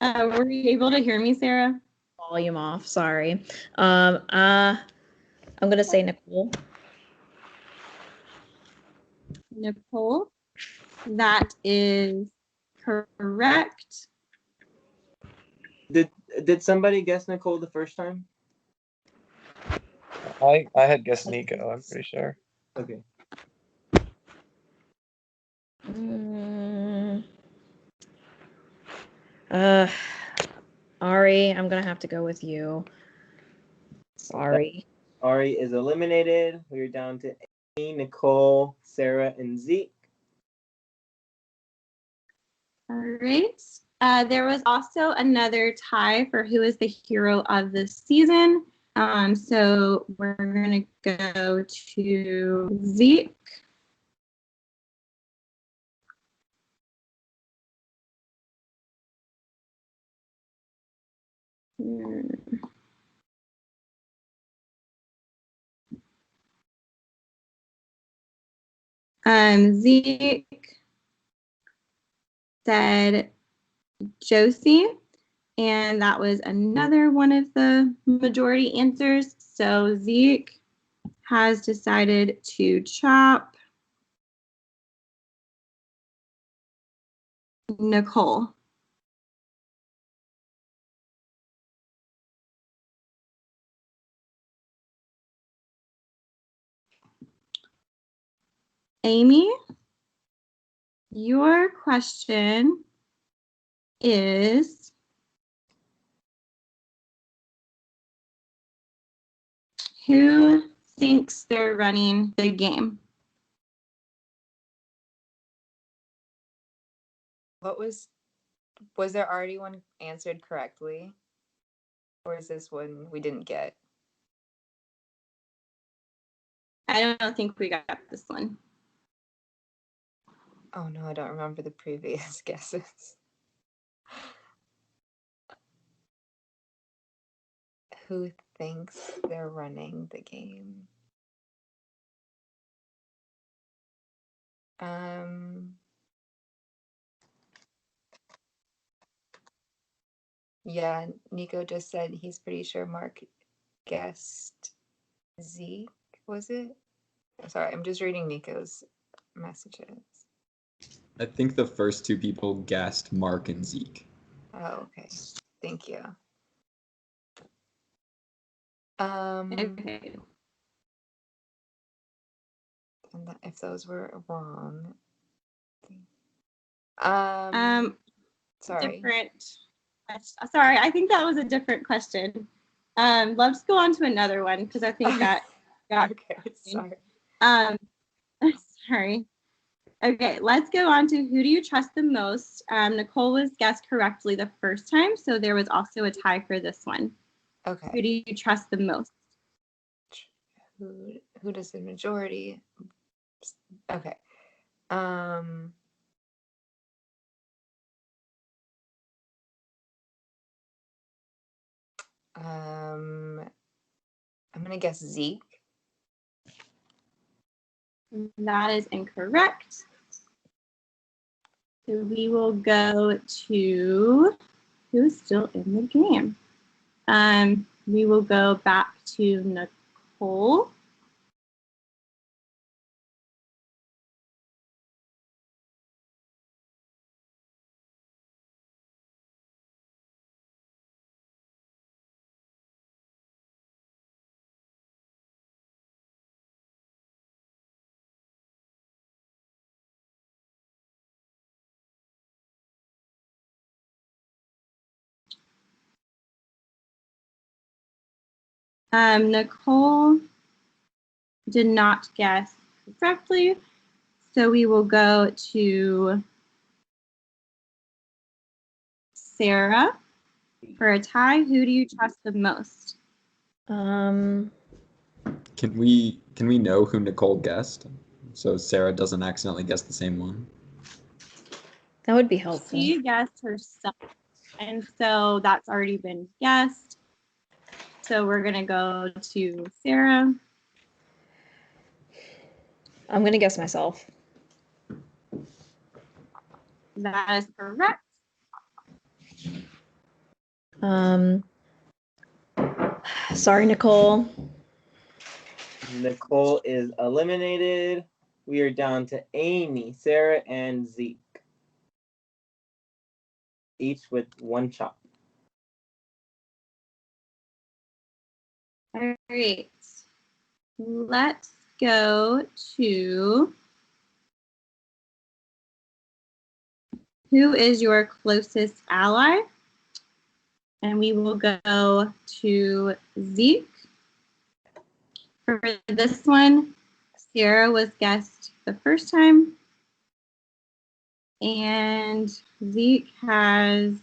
Were you able to hear me, Sarah?
Volume off. Sorry. I'm gonna say Nicole.
Nicole. That is correct.
Did somebody guess Nicole the first time?
I had guessed Nico, I'm pretty sure.
Okay.
Ari, I'm gonna have to go with you. Sorry.
Ari is eliminated. We're down to Amy, Nicole, Sarah, and Zeke.
All right. There was also another tie for who is the hero of the season. So we're going to go to Zeke. Zeke said Josie, and that was another one of the majority answers. So Zeke has decided to chop Nicole. Amy, your question is, who thinks they're running the game?
What was there already one answered correctly? Or is this one we didn't get?
I don't think we got this one.
Oh no, I don't remember the previous guesses. Who thinks they're running the game? Yeah, Nico just said he's pretty sure Mark guessed Zeke, was it? Sorry, I'm just reading Nico's messages.
I think the first two people guessed Mark and Zeke.
Oh, okay. Thank you.
Okay.
And if those were wrong. Sorry.
Different. Sorry, I think that was a different question. Let's go on to another one because I think that got
okay. Sorry.
Sorry. Okay, let's go on to who do you trust the most? Nicole was guessed correctly the first time, so there was also a tie for this one.
Okay.
Who do you trust the most?
Who does the majority? Okay. I'm gonna guess Zeke.
That is incorrect. So we will go to who's still in the game. We will go back to Nicole. Nicole did not guess correctly, so we will go to Sarah for a tie. Who do you trust the most?
Can we know who Nicole guessed, so Sarah doesn't accidentally guess the same one?
That would be helpful.
She guessed herself, and so that's already been guessed. So we're gonna go to Sarah.
I'm gonna guess myself.
That is correct.
Sorry, Nicole.
Nicole is eliminated. We are down to Amy, Sarah, and Zeke. Each with one chop.
All right. Let's go to who is your closest ally? And we will go to Zeke. For this one, Sarah was guessed the first time. And Zeke has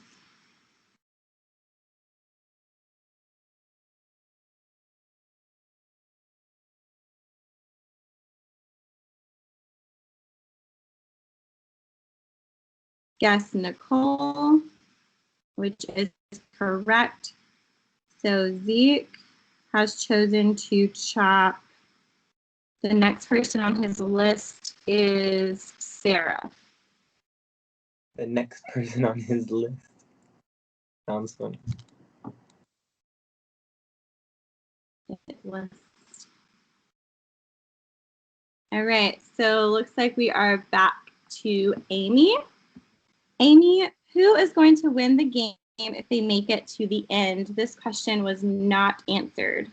guessed Nicole, which is correct. So Zeke has chosen to chop. The next person on his list is Sarah.
The next person on his list. Sounds funny.
All right, so looks like we are back to Amy. Amy, who is going to win the game if they make it to the end? This question was not answered.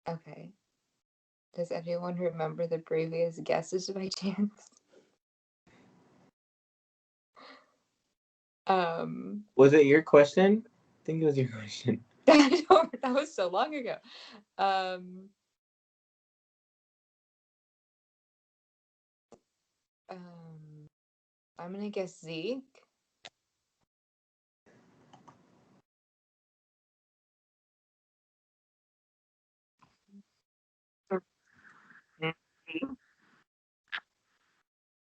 Okay. Does anyone remember the previous guesses by chance?
Was it your question? I think it was your question.
That was so long ago. I'm gonna guess Zeke.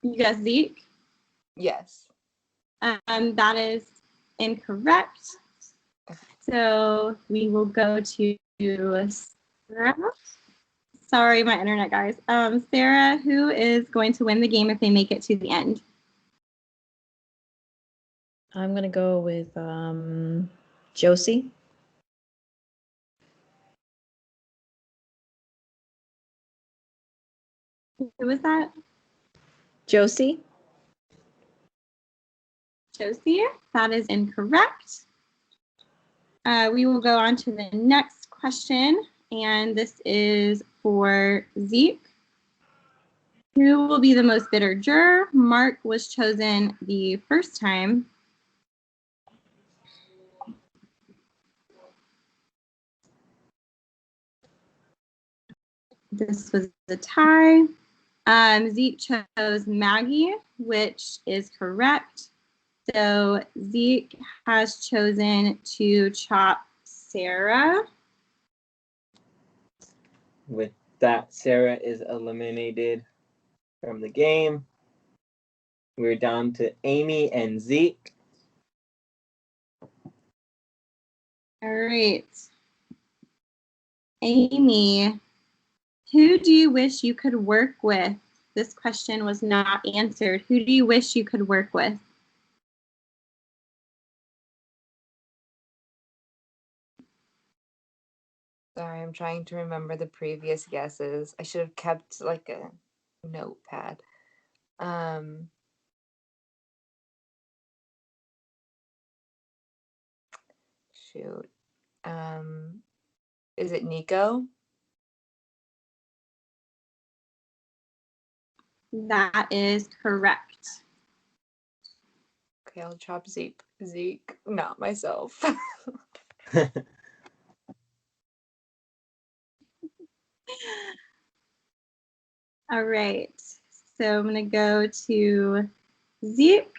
You guess Zeke?
Yes.
That is incorrect. So we will go to Sarah. Sorry, my internet guys. Sarah, who is going to win the game if they make it to the end?
I'm gonna go with Josie.
Who was that?
Josie.
Josie. That is incorrect. We will go on to the next question, and this is for Zeke. Who will be the most bitter juror? Mark was chosen the first time. This was a tie. Zeke chose Maggie, which is correct. So Zeke has chosen to chop Sarah.
With that, Sarah is eliminated from the game. We're down to Amy and Zeke.
All right. Amy, who do you wish you could work with? This question was not answered. Who do you wish you could work with?
Sorry, I'm trying to remember the previous guesses. I should have kept like a notepad. Shoot. Is it Nico?
That is correct.
Okay, I'll chop Zeke. Zeke, not myself.
All right. So I'm going to go to Zeke.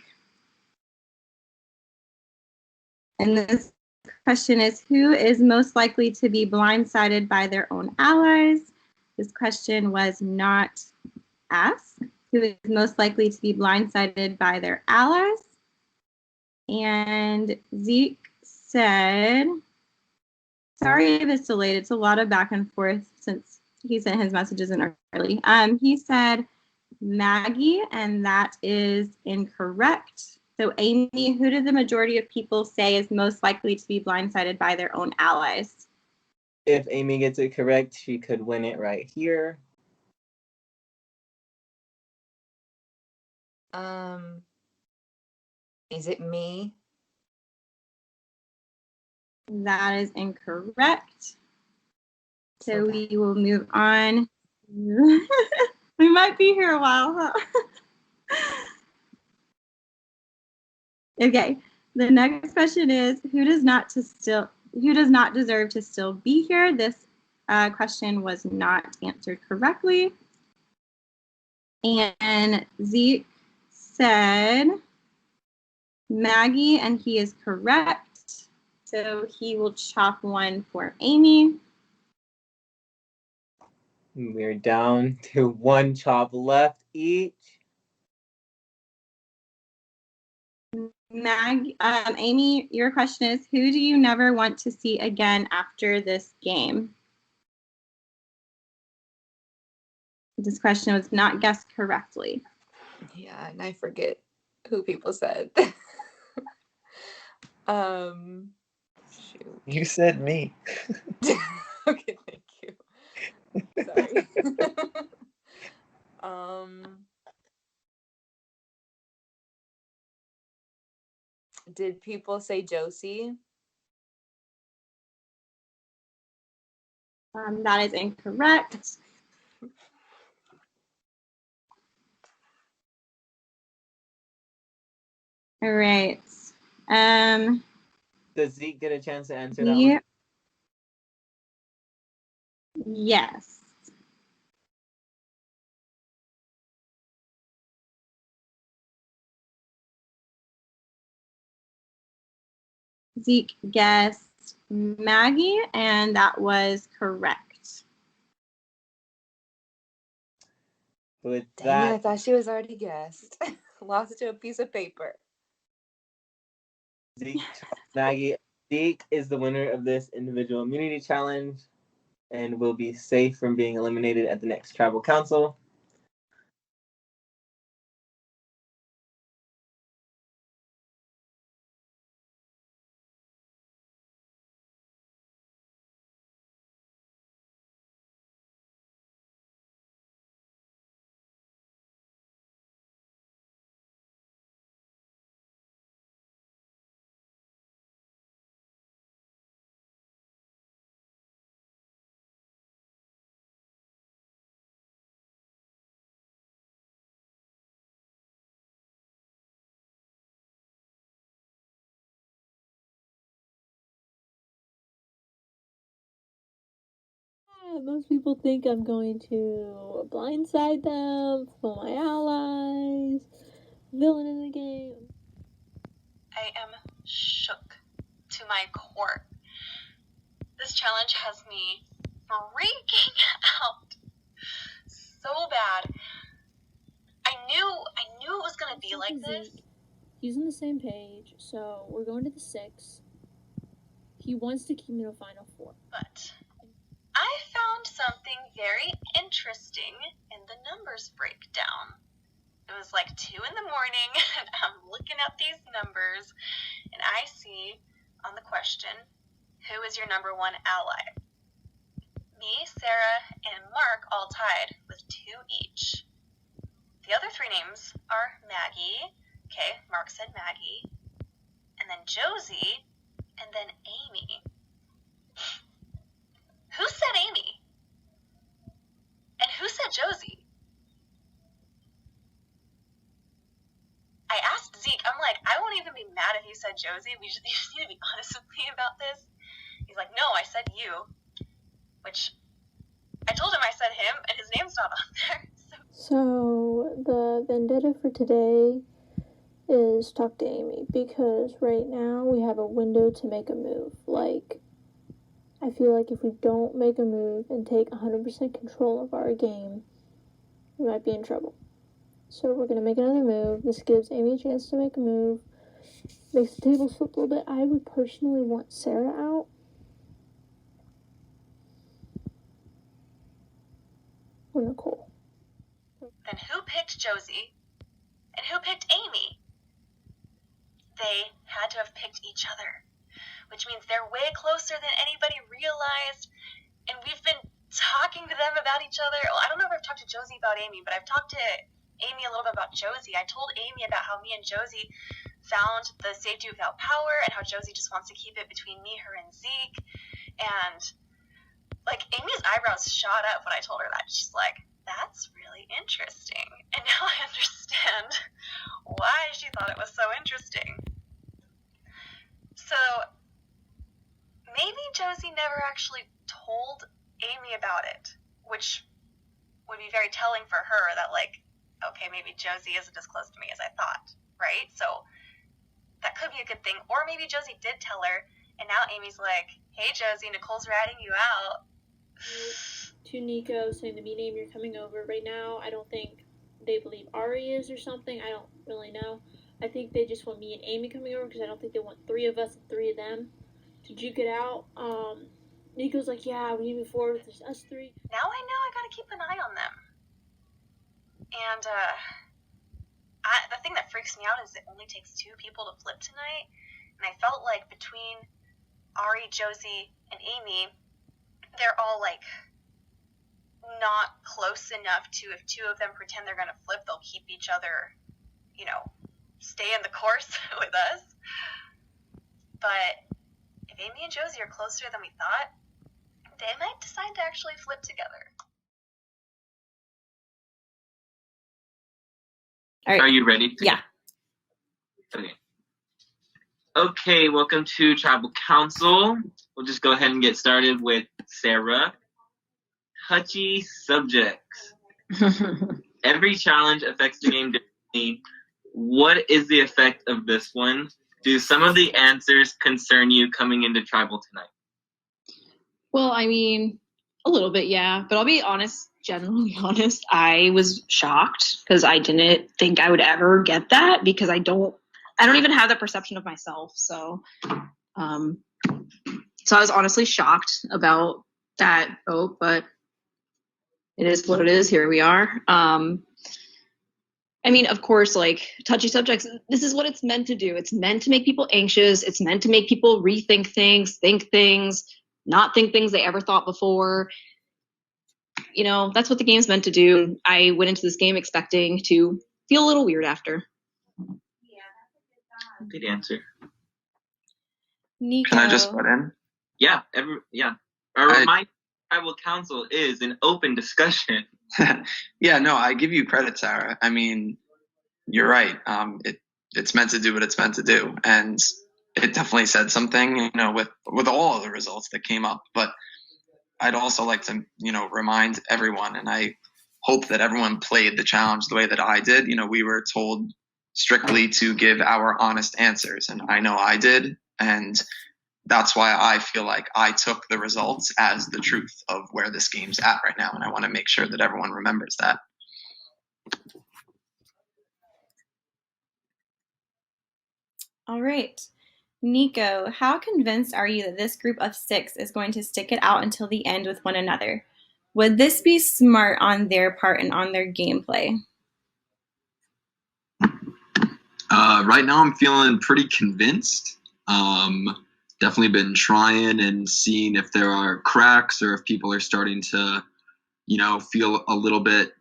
And this question is, who is most likely to be blindsided by their own allies? This question was not asked. Who is most likely to be blindsided by their allies? And Zeke said, sorry if it's delayed. It's a lot of back and forth since he sent his messages in early. He said Maggie, and that is incorrect. So Amy, who did the majority of people say is most likely to be blindsided by their own allies?
If Amy gets it correct, she could win it right here.
Is it me?
That is incorrect. So we will move on. We might be here a while, huh? Okay. The next question is, who does not deserve to still be here? This question was not answered correctly. And Zeke said Maggie, and he is correct. So he will chop one for Amy.
We're down to one chop left each.
Amy, your question is, who do you never want to see again after this game? This question was not guessed correctly.
Yeah, and I forget who people said. Shoot.
You said me.
Okay, thank you. Sorry. Did people say Josie?
That is incorrect. All right.
Does Zeke get a chance to answer that one?
Yes. Zeke guessed Maggie, and that was correct.
With
Dang it, I
that,
thought she was already guessed. Lost it to a piece of paper.
Zeke, Maggie, Zeke is the winner of this individual immunity challenge and will be safe from being eliminated at the next tribal council.
Most people think I'm going to blindside them, pull my allies, villain in the game.
I am shook to my core. This challenge has me freaking out so bad. I knew it was gonna be like this.
He's on the same page, so we're going to the 6. He wants to keep me in a final 4.
But I found something very interesting in the numbers breakdown. It was like 2 in the morning, and I'm looking at these numbers, and I see on the question, who is your number 1 ally? Me, Sarah, and Mark all tied with 2 each. The other 3 names are Maggie. Okay, Mark said Maggie. And then Josie, and then Amy. Who said Amy? And who said Josie? I asked Zeke, I'm like, I won't even be mad if you said Josie. You just need to be honest with me about this. He's like, no, I said you. Which, I told him I said him, and his name's not on there.
So the vendetta for today is talk to Amy, because right now we have a window to make a move. Like, I feel like if we don't make a move and take 100% control of our game, we might be in trouble. So we're going to make another move. This gives Amy a chance to make a move. Makes the table flip a little bit. I would personally want Sarah out. Or Nicole.
Then who picked Josie? And who picked Amy? They had to have picked each other, which means they're way closer than anybody realized. And we've been talking to them about each other. Well, I don't know if I've talked to Josie about Amy, but I've talked to Amy a little bit about Josie. I told Amy about how me and Josie found the safety without power, and how Josie just wants to keep it between me, her, and Zeke. And like, Amy's eyebrows shot up when I told her that. She's like, that's really interesting. And now I understand why she thought it was so interesting. So maybe Josie never actually told Amy about it, which would be very telling for her that, like, okay, maybe Josie isn't as close to me as I thought, right? So that could be a good thing. Or maybe Josie did tell her, and now Amy's like, hey, Josie, Nicole's ratting you out.
To Nico, saying to me, name, you're coming over. Right now, I don't think they believe Ari is or something. I don't really know. I think they just want me and Amy coming over, because I don't think they want 3 of us and 3 of them to duke it out. Nico's like, yeah, we need to move forward with us 3.
Now I know I gotta keep an eye on them. And the thing that freaks me out is it only takes 2 people to flip tonight. And I felt like between Ari, Josie, and Amy, they're all like not close enough to, if 2 of them pretend they're going to flip, they'll keep each other, stay in the course with us. But if Amy and Josie are closer than we thought, they might decide to actually flip together.
All right.
Are you ready?
Yeah.
Okay. Okay, welcome to Tribal Council. We'll just go ahead and get started with Sarah. Touchy subjects. Every challenge affects the game differently. What is the effect of this one? Do some of the answers concern you coming into Tribal tonight?
Well, I mean, a little bit, yeah. But I'll be honest, generally honest, I was shocked because I didn't think I would ever get that because I don't even have that perception of myself. So I was honestly shocked about that vote, but it is what it is. Here we are. I mean, of course, like touchy subjects, this is what it's meant to do. It's meant to make people anxious. It's meant to make people rethink things, think things, not think things they ever thought before. That's what the game's meant to do. I went into this game expecting to feel a little weird after.
Good answer.
Nico.
Can I just butt in?
Yeah, my Tribal Council is an open discussion.
Yeah, no, I give you credit, Sarah. I mean, you're right. It's meant to do what it's meant to do, and it definitely said something, with all of the results that came up. But I'd also like to, remind everyone, and I hope that everyone played the challenge the way that I did. We were told strictly to give our honest answers, and I know I did, and that's why I feel like I took the results as the truth of where this game's at right now, and I want to make sure that everyone remembers that.
All right. Nico, how convinced are you that this group of 6 is going to stick it out until the end with one another? Would this be smart on their part and on their gameplay?
Right now, I'm feeling pretty convinced. Definitely been trying and seeing if there are cracks or if people are starting to, feel a little bit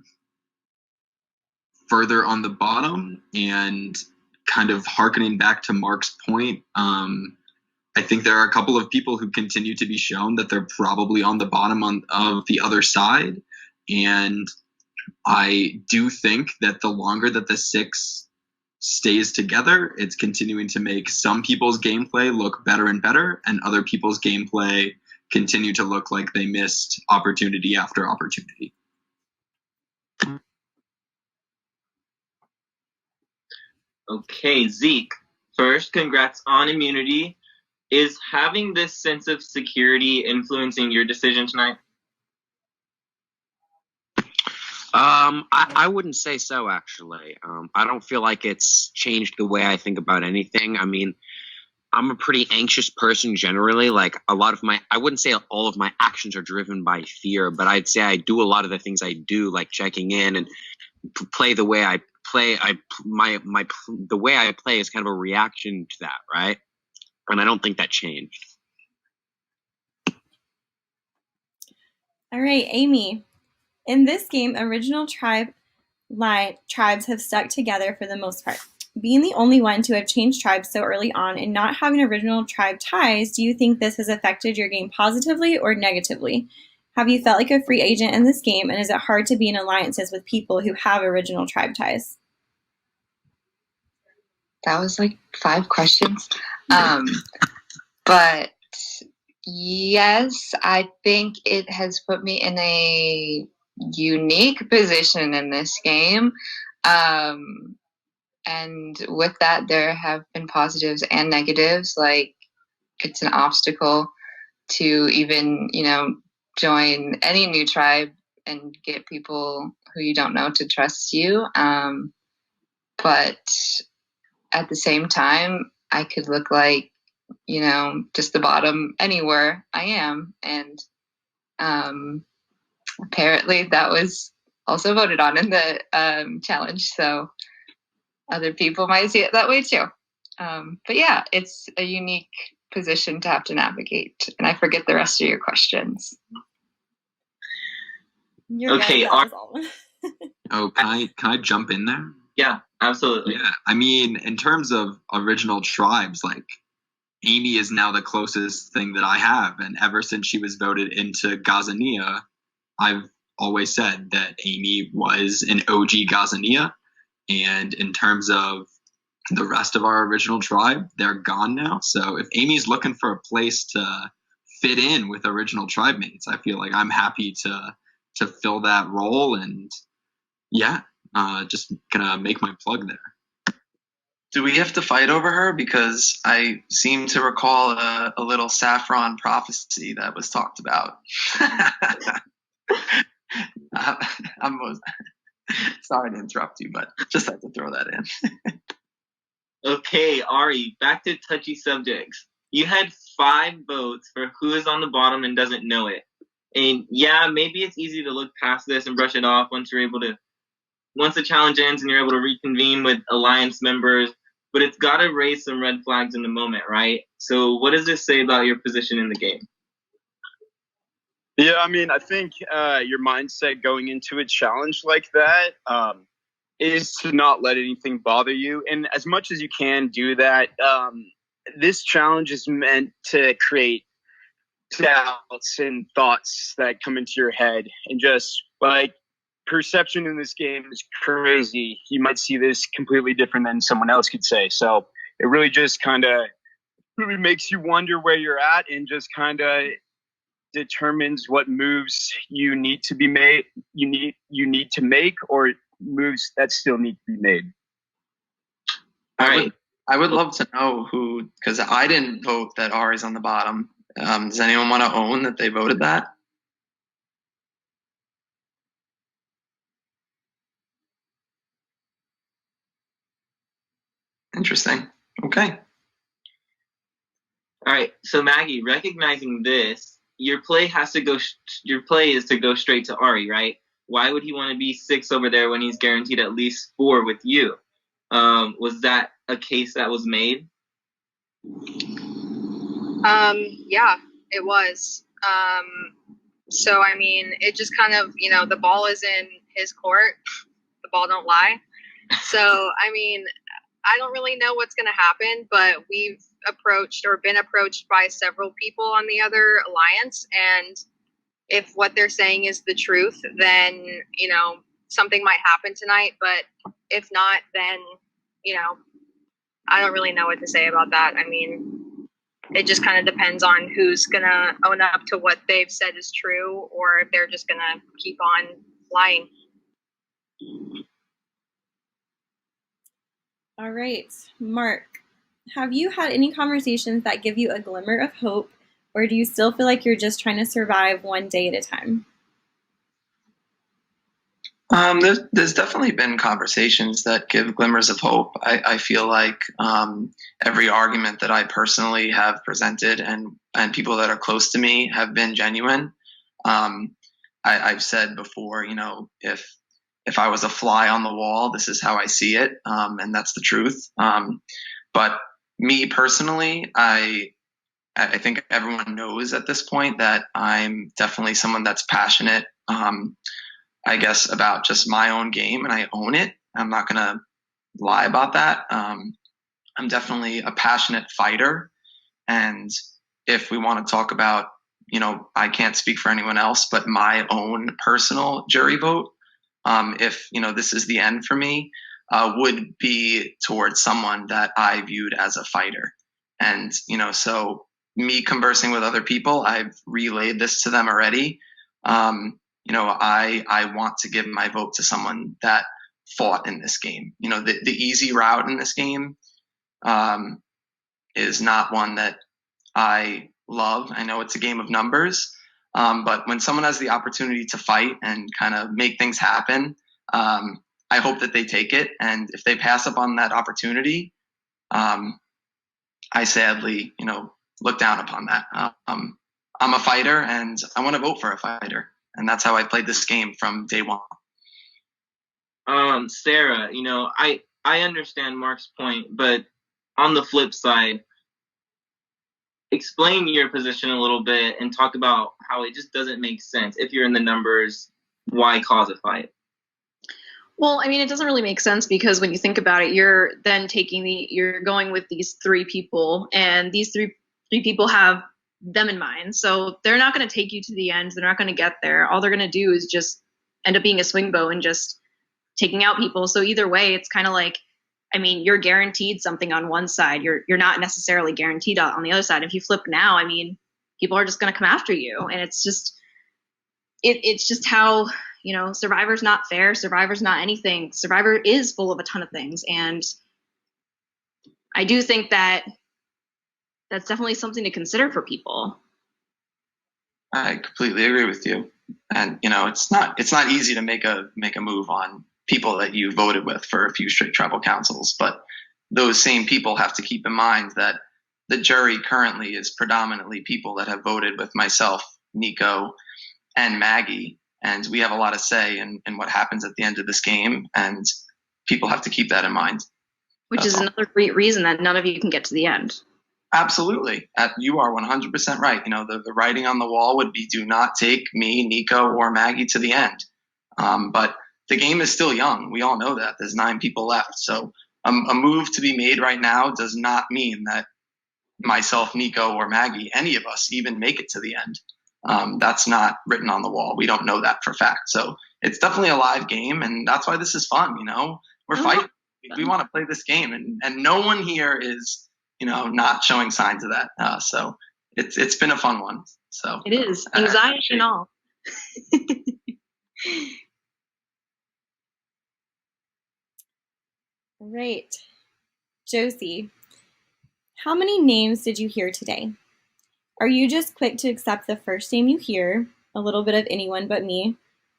further on the bottom. And kind of hearkening back to Mark's point, I think there are a couple of people who continue to be shown that they're probably on the bottom of the other side. And I do think that the longer that the 6 stays together, it's continuing to make some people's gameplay look better and better, and other people's gameplay continue to look like they missed opportunity after opportunity.
Okay, Zeke. First, congrats on immunity. Is having this sense of security influencing your decision tonight?
I wouldn't say so, actually. I don't feel like it's changed the way I think about anything. I mean, I'm a pretty anxious person generally. Like I wouldn't say all of my actions are driven by fear, but I'd say I do a lot of the things I do, like checking in and play the way I play. The way I play is kind of a reaction to that, right? And I don't think that changed.
All right, Amy. In this game, original tribes have stuck together for the most part. Being the only one to have changed tribes so early on and not having original tribe ties, do you think this has affected your game positively or negatively? Have you felt like a free agent in this game, and is it hard to be in alliances with people who have original tribe ties?
That was like 5 questions. But yes, I think it has put me in a unique position in this game. And with that, there have been positives and negatives. Like it's an obstacle to even, join any new tribe and get people who you don't know to trust you. But at the same time, I could look like, just the bottom anywhere I am. And apparently that was also voted on in the challenge. So other people might see it that way too. But yeah, it's a unique position to have to navigate. And I forget the rest of your questions.
Okay,
Oh, can I jump in there?
Yeah, absolutely.
Yeah, I mean, in terms of original tribes, like Amy is now the closest thing that I have, and ever since she was voted into Gazania, I've always said that Amy was an OG Gazania. And in terms of the rest of our original tribe, they're gone now. So if Amy's looking for a place to fit in with original tribe mates, I feel like I'm happy to fill that role. And yeah, just gonna make my plug there.
Do we have to fight over her? Because I seem to recall a little saffron prophecy that was talked about. I'm sorry to interrupt you, but just had to throw that in.
Okay, Ari, back to touchy subjects. You had 5 votes for who is on the bottom and doesn't know it. And yeah, maybe it's easy to look past this and brush it off once the challenge ends and you're able to reconvene with alliance members, but it's got to raise some red flags in the moment, right? So what does this say about your position in the game?
Yeah, I mean, I think your mindset going into a challenge like that is to not let anything bother you. And as much as you can do that, this challenge is meant to create doubts and thoughts that come into your head. And just like perception in this game is crazy. You might see this completely different than someone else could say. So it really just kind of really makes you wonder where you're at and just kind of determines what moves you need to be made, you need to make, or moves that still need to be made.
I would love to know who, because I didn't vote that Ari's on the bottom. Does anyone want to own that they voted that? Interesting. Okay.
All right, so Maggie, recognizing this, your play is to go straight to Ari, right? Why would he want to be 6 over there when he's guaranteed at least 4 with you? Was that a case that was made?
Yeah, it was. So I mean, it just kind of, the ball is in his court. The ball don't lie. So I mean, I don't really know what's going to happen, but we've been approached by several people on the other alliance, and if what they're saying is the truth, then something might happen tonight. But if not, then I don't really know what to say about that. I mean, it just kind of depends on who's going to own up to what they've said is true, or if they're just going to keep on lying.
All right, Mark, have you had any conversations that give you a glimmer of hope, or do you still feel like you're just trying to survive one day at a time?
There's definitely been conversations that give glimmers of hope. I feel like every argument that I personally have presented and people that are close to me have been genuine. I've said before, if I was a fly on the wall, this is how I see it, and that's the truth. But me personally, I think everyone knows at this point that I'm definitely someone that's passionate, I guess, about just my own game, and I own it. I'm not going to lie about that. I'm definitely a passionate fighter, and if we want to talk about, I can't speak for anyone else, but my own personal jury vote, if, this is the end for me, would be towards someone that I viewed as a fighter. And, so me conversing with other people, I've relayed this to them already. I want to give my vote to someone that fought in this game. The easy route in this game is not one that I love. I know it's a game of numbers, but when someone has the opportunity to fight and kind of make things happen, I hope that they take it. And if they pass up on that opportunity, I sadly, look down upon that. I'm a fighter, and I want to vote for a fighter. And that's how I played this game from day one.
Sarah, I understand Mark's point, but on the flip side, explain your position a little bit and talk about how it just doesn't make sense. If you're in the numbers, why cause a fight?
Well, I mean, it doesn't really make sense because when you think about it, you're then you're going with these three people, and these three people have them in mind. So they're not going to take you to the end. They're not going to get there. All they're going to do is just end up being a swing bow and just taking out people. So either way, it's kind of like, I mean, you're guaranteed something on one side. You're not necessarily guaranteed on the other side. If you flip now, I mean, people are just going to come after you, and it's just how, Survivor's not fair. Survivor's not anything. Survivor is full of a ton of things, and I do think that that's definitely something to consider for people.
I completely agree with you. And it's not easy to make a move on people that you voted with for a few straight tribal councils, but those same people have to keep in mind that the jury currently is predominantly people that have voted with myself, Nico, and Maggie, and we have a lot of say in what happens at the end of this game, and people have to keep that in mind.
Which is another great reason that none of you can get to the end.
Absolutely. You are 100% right. The writing on the wall would be, do not take me, Nico, or Maggie to the end. But the game is still young. We all know that. There's 9 people left. So a move to be made right now does not mean that myself, Nico, or Maggie, any of us even make it to the end. That's not written on the wall. We don't know that for fact. So it's definitely a live game, and that's why this is fun. We're fighting. We want to play this game, and no one here is, not showing signs of that. So it's been a fun one. So
it is anxiety and all.
All right, Josie, how many names did you hear today? Are you just quick to accept the first name you hear, a little bit of anyone but me,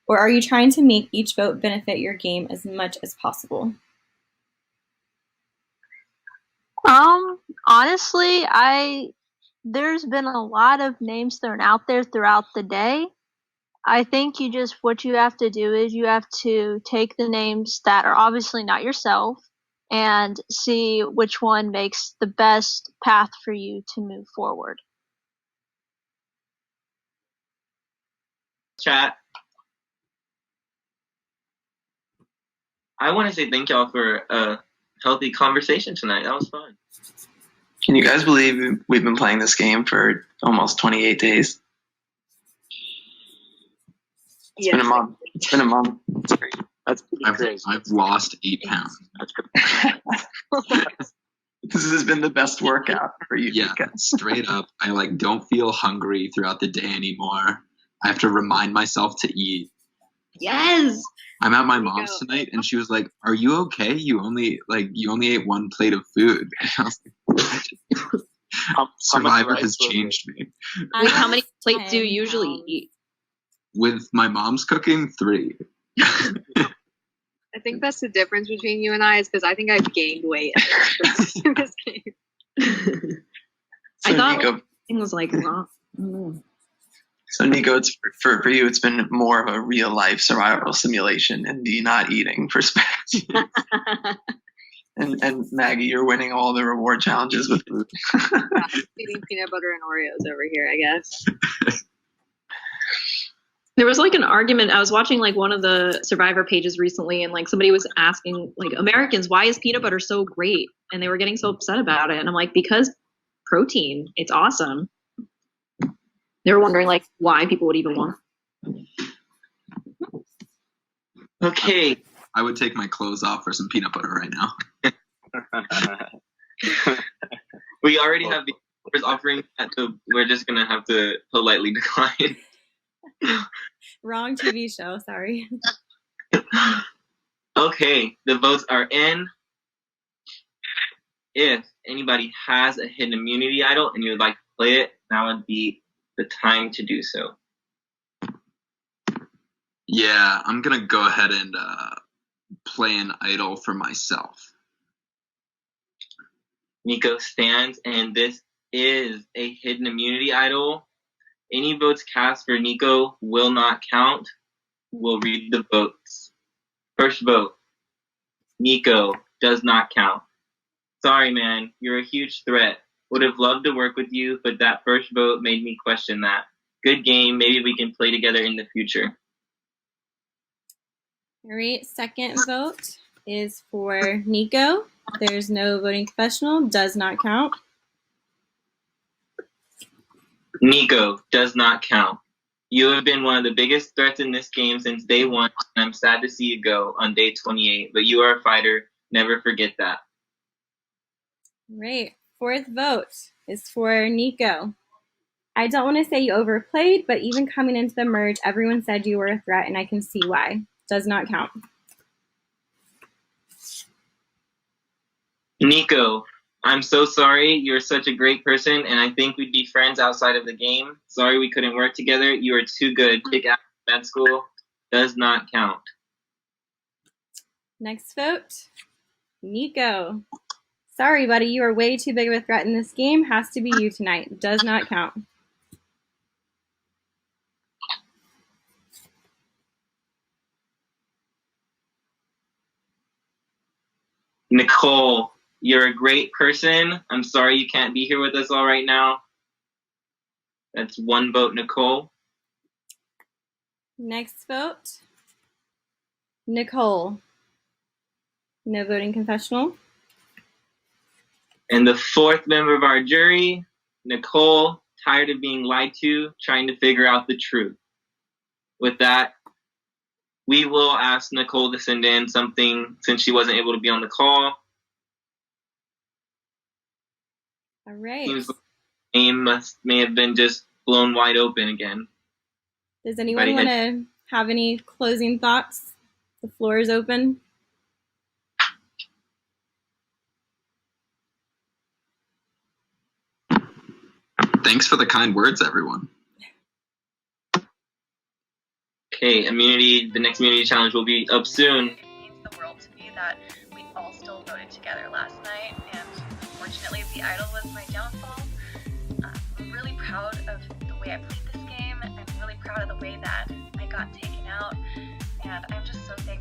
or are you trying to make each vote benefit your game as much as possible?
Honestly, there's been a lot of names thrown out there throughout the day. I think what you have to do is you have to take the names that are obviously not yourself and see which one makes the best path for you to move forward.
Chat. I want to say thank y'all for a healthy conversation tonight. That was fun.
Can you guys believe we've been playing this game for almost 28 days? It's been a month. It's been a month. It's great.
That's crazy. I've lost 8 pounds.
This has been the best workout for you.
Yeah, straight up. I don't feel hungry throughout the day anymore. I have to remind myself to eat.
Yes.
I'm at my mom's tonight, and she was like, "Are you okay? You only ate 1 plate of food." And I was like, Survivor has changed me.
How many plates do you usually eat?
With my mom's cooking, 3.
I think that's the difference between you and I, is because I think I've gained weight in this game.
I thought it was like,
So Nico, it's for you, it's been more of a real life survival simulation and the not eating perspective. and Maggie, you're winning all the reward challenges with food.
Eating peanut butter and Oreos over here, I guess.
There was an argument. I was watching one of the Survivor pages recently, and somebody was asking Americans, why is peanut butter so great? And they were getting so upset about it. And I'm like, because protein, it's awesome. They were wondering why people would even want it.
Okay.
I would take my clothes off for some peanut butter right now.
We already have viewers offering that, so we're just gonna have to politely decline.
Wrong TV show, sorry.
Okay, the votes are in. If anybody has a hidden immunity idol and you would like to play it, now would be the time to do so.
Yeah, I'm gonna go ahead and play an idol for myself.
Nico stands, and this is a hidden immunity idol. Any votes cast for Nico will not count. We'll read the votes. First vote, Nico, does not count. Sorry, man. You're a huge threat. Would have loved to work with you, but that first vote made me question that. Good game. Maybe we can play together in the future.
All right, second vote is for Nico. There's no voting confessional, does not count.
Nico, does not count. You have been one of the biggest threats in this game since day one, and I'm sad to see you go on day 28, but you are a fighter. Never forget that.
All right, fourth vote is for Nico. I don't want to say you overplayed, but even coming into the merge, everyone said you were a threat, and I can see why. Does not count.
Nico, I'm so sorry. You're such a great person, and I think we'd be friends outside of the game. Sorry we couldn't work together. You are too good. Kick out of med school. Does not count.
Next vote, Nico. Sorry, buddy, you are way too big of a threat in this game. Has to be you tonight. Does not count.
Nicole, you're a great person. I'm sorry you can't be here with us all right now. That's one vote, Nicole.
Next vote, Nicole. No voting confessional.
And the fourth member of our jury, Nicole, tired of being lied to, trying to figure out the truth. With that, we will ask Nicole to send in something since she wasn't able to be on the call.
All right.
Seems like the game may have been just blown wide open again.
Does anyone want to have any closing thoughts? The floor is open.
Thanks for the kind words, everyone.
Okay, the next immunity challenge will be up soon.
It means the world to me that we all still voted together last night, and unfortunately the idol was my downfall. I'm really proud of the way I played this game. I'm really proud of the way that I got taken out, and I'm just so thankful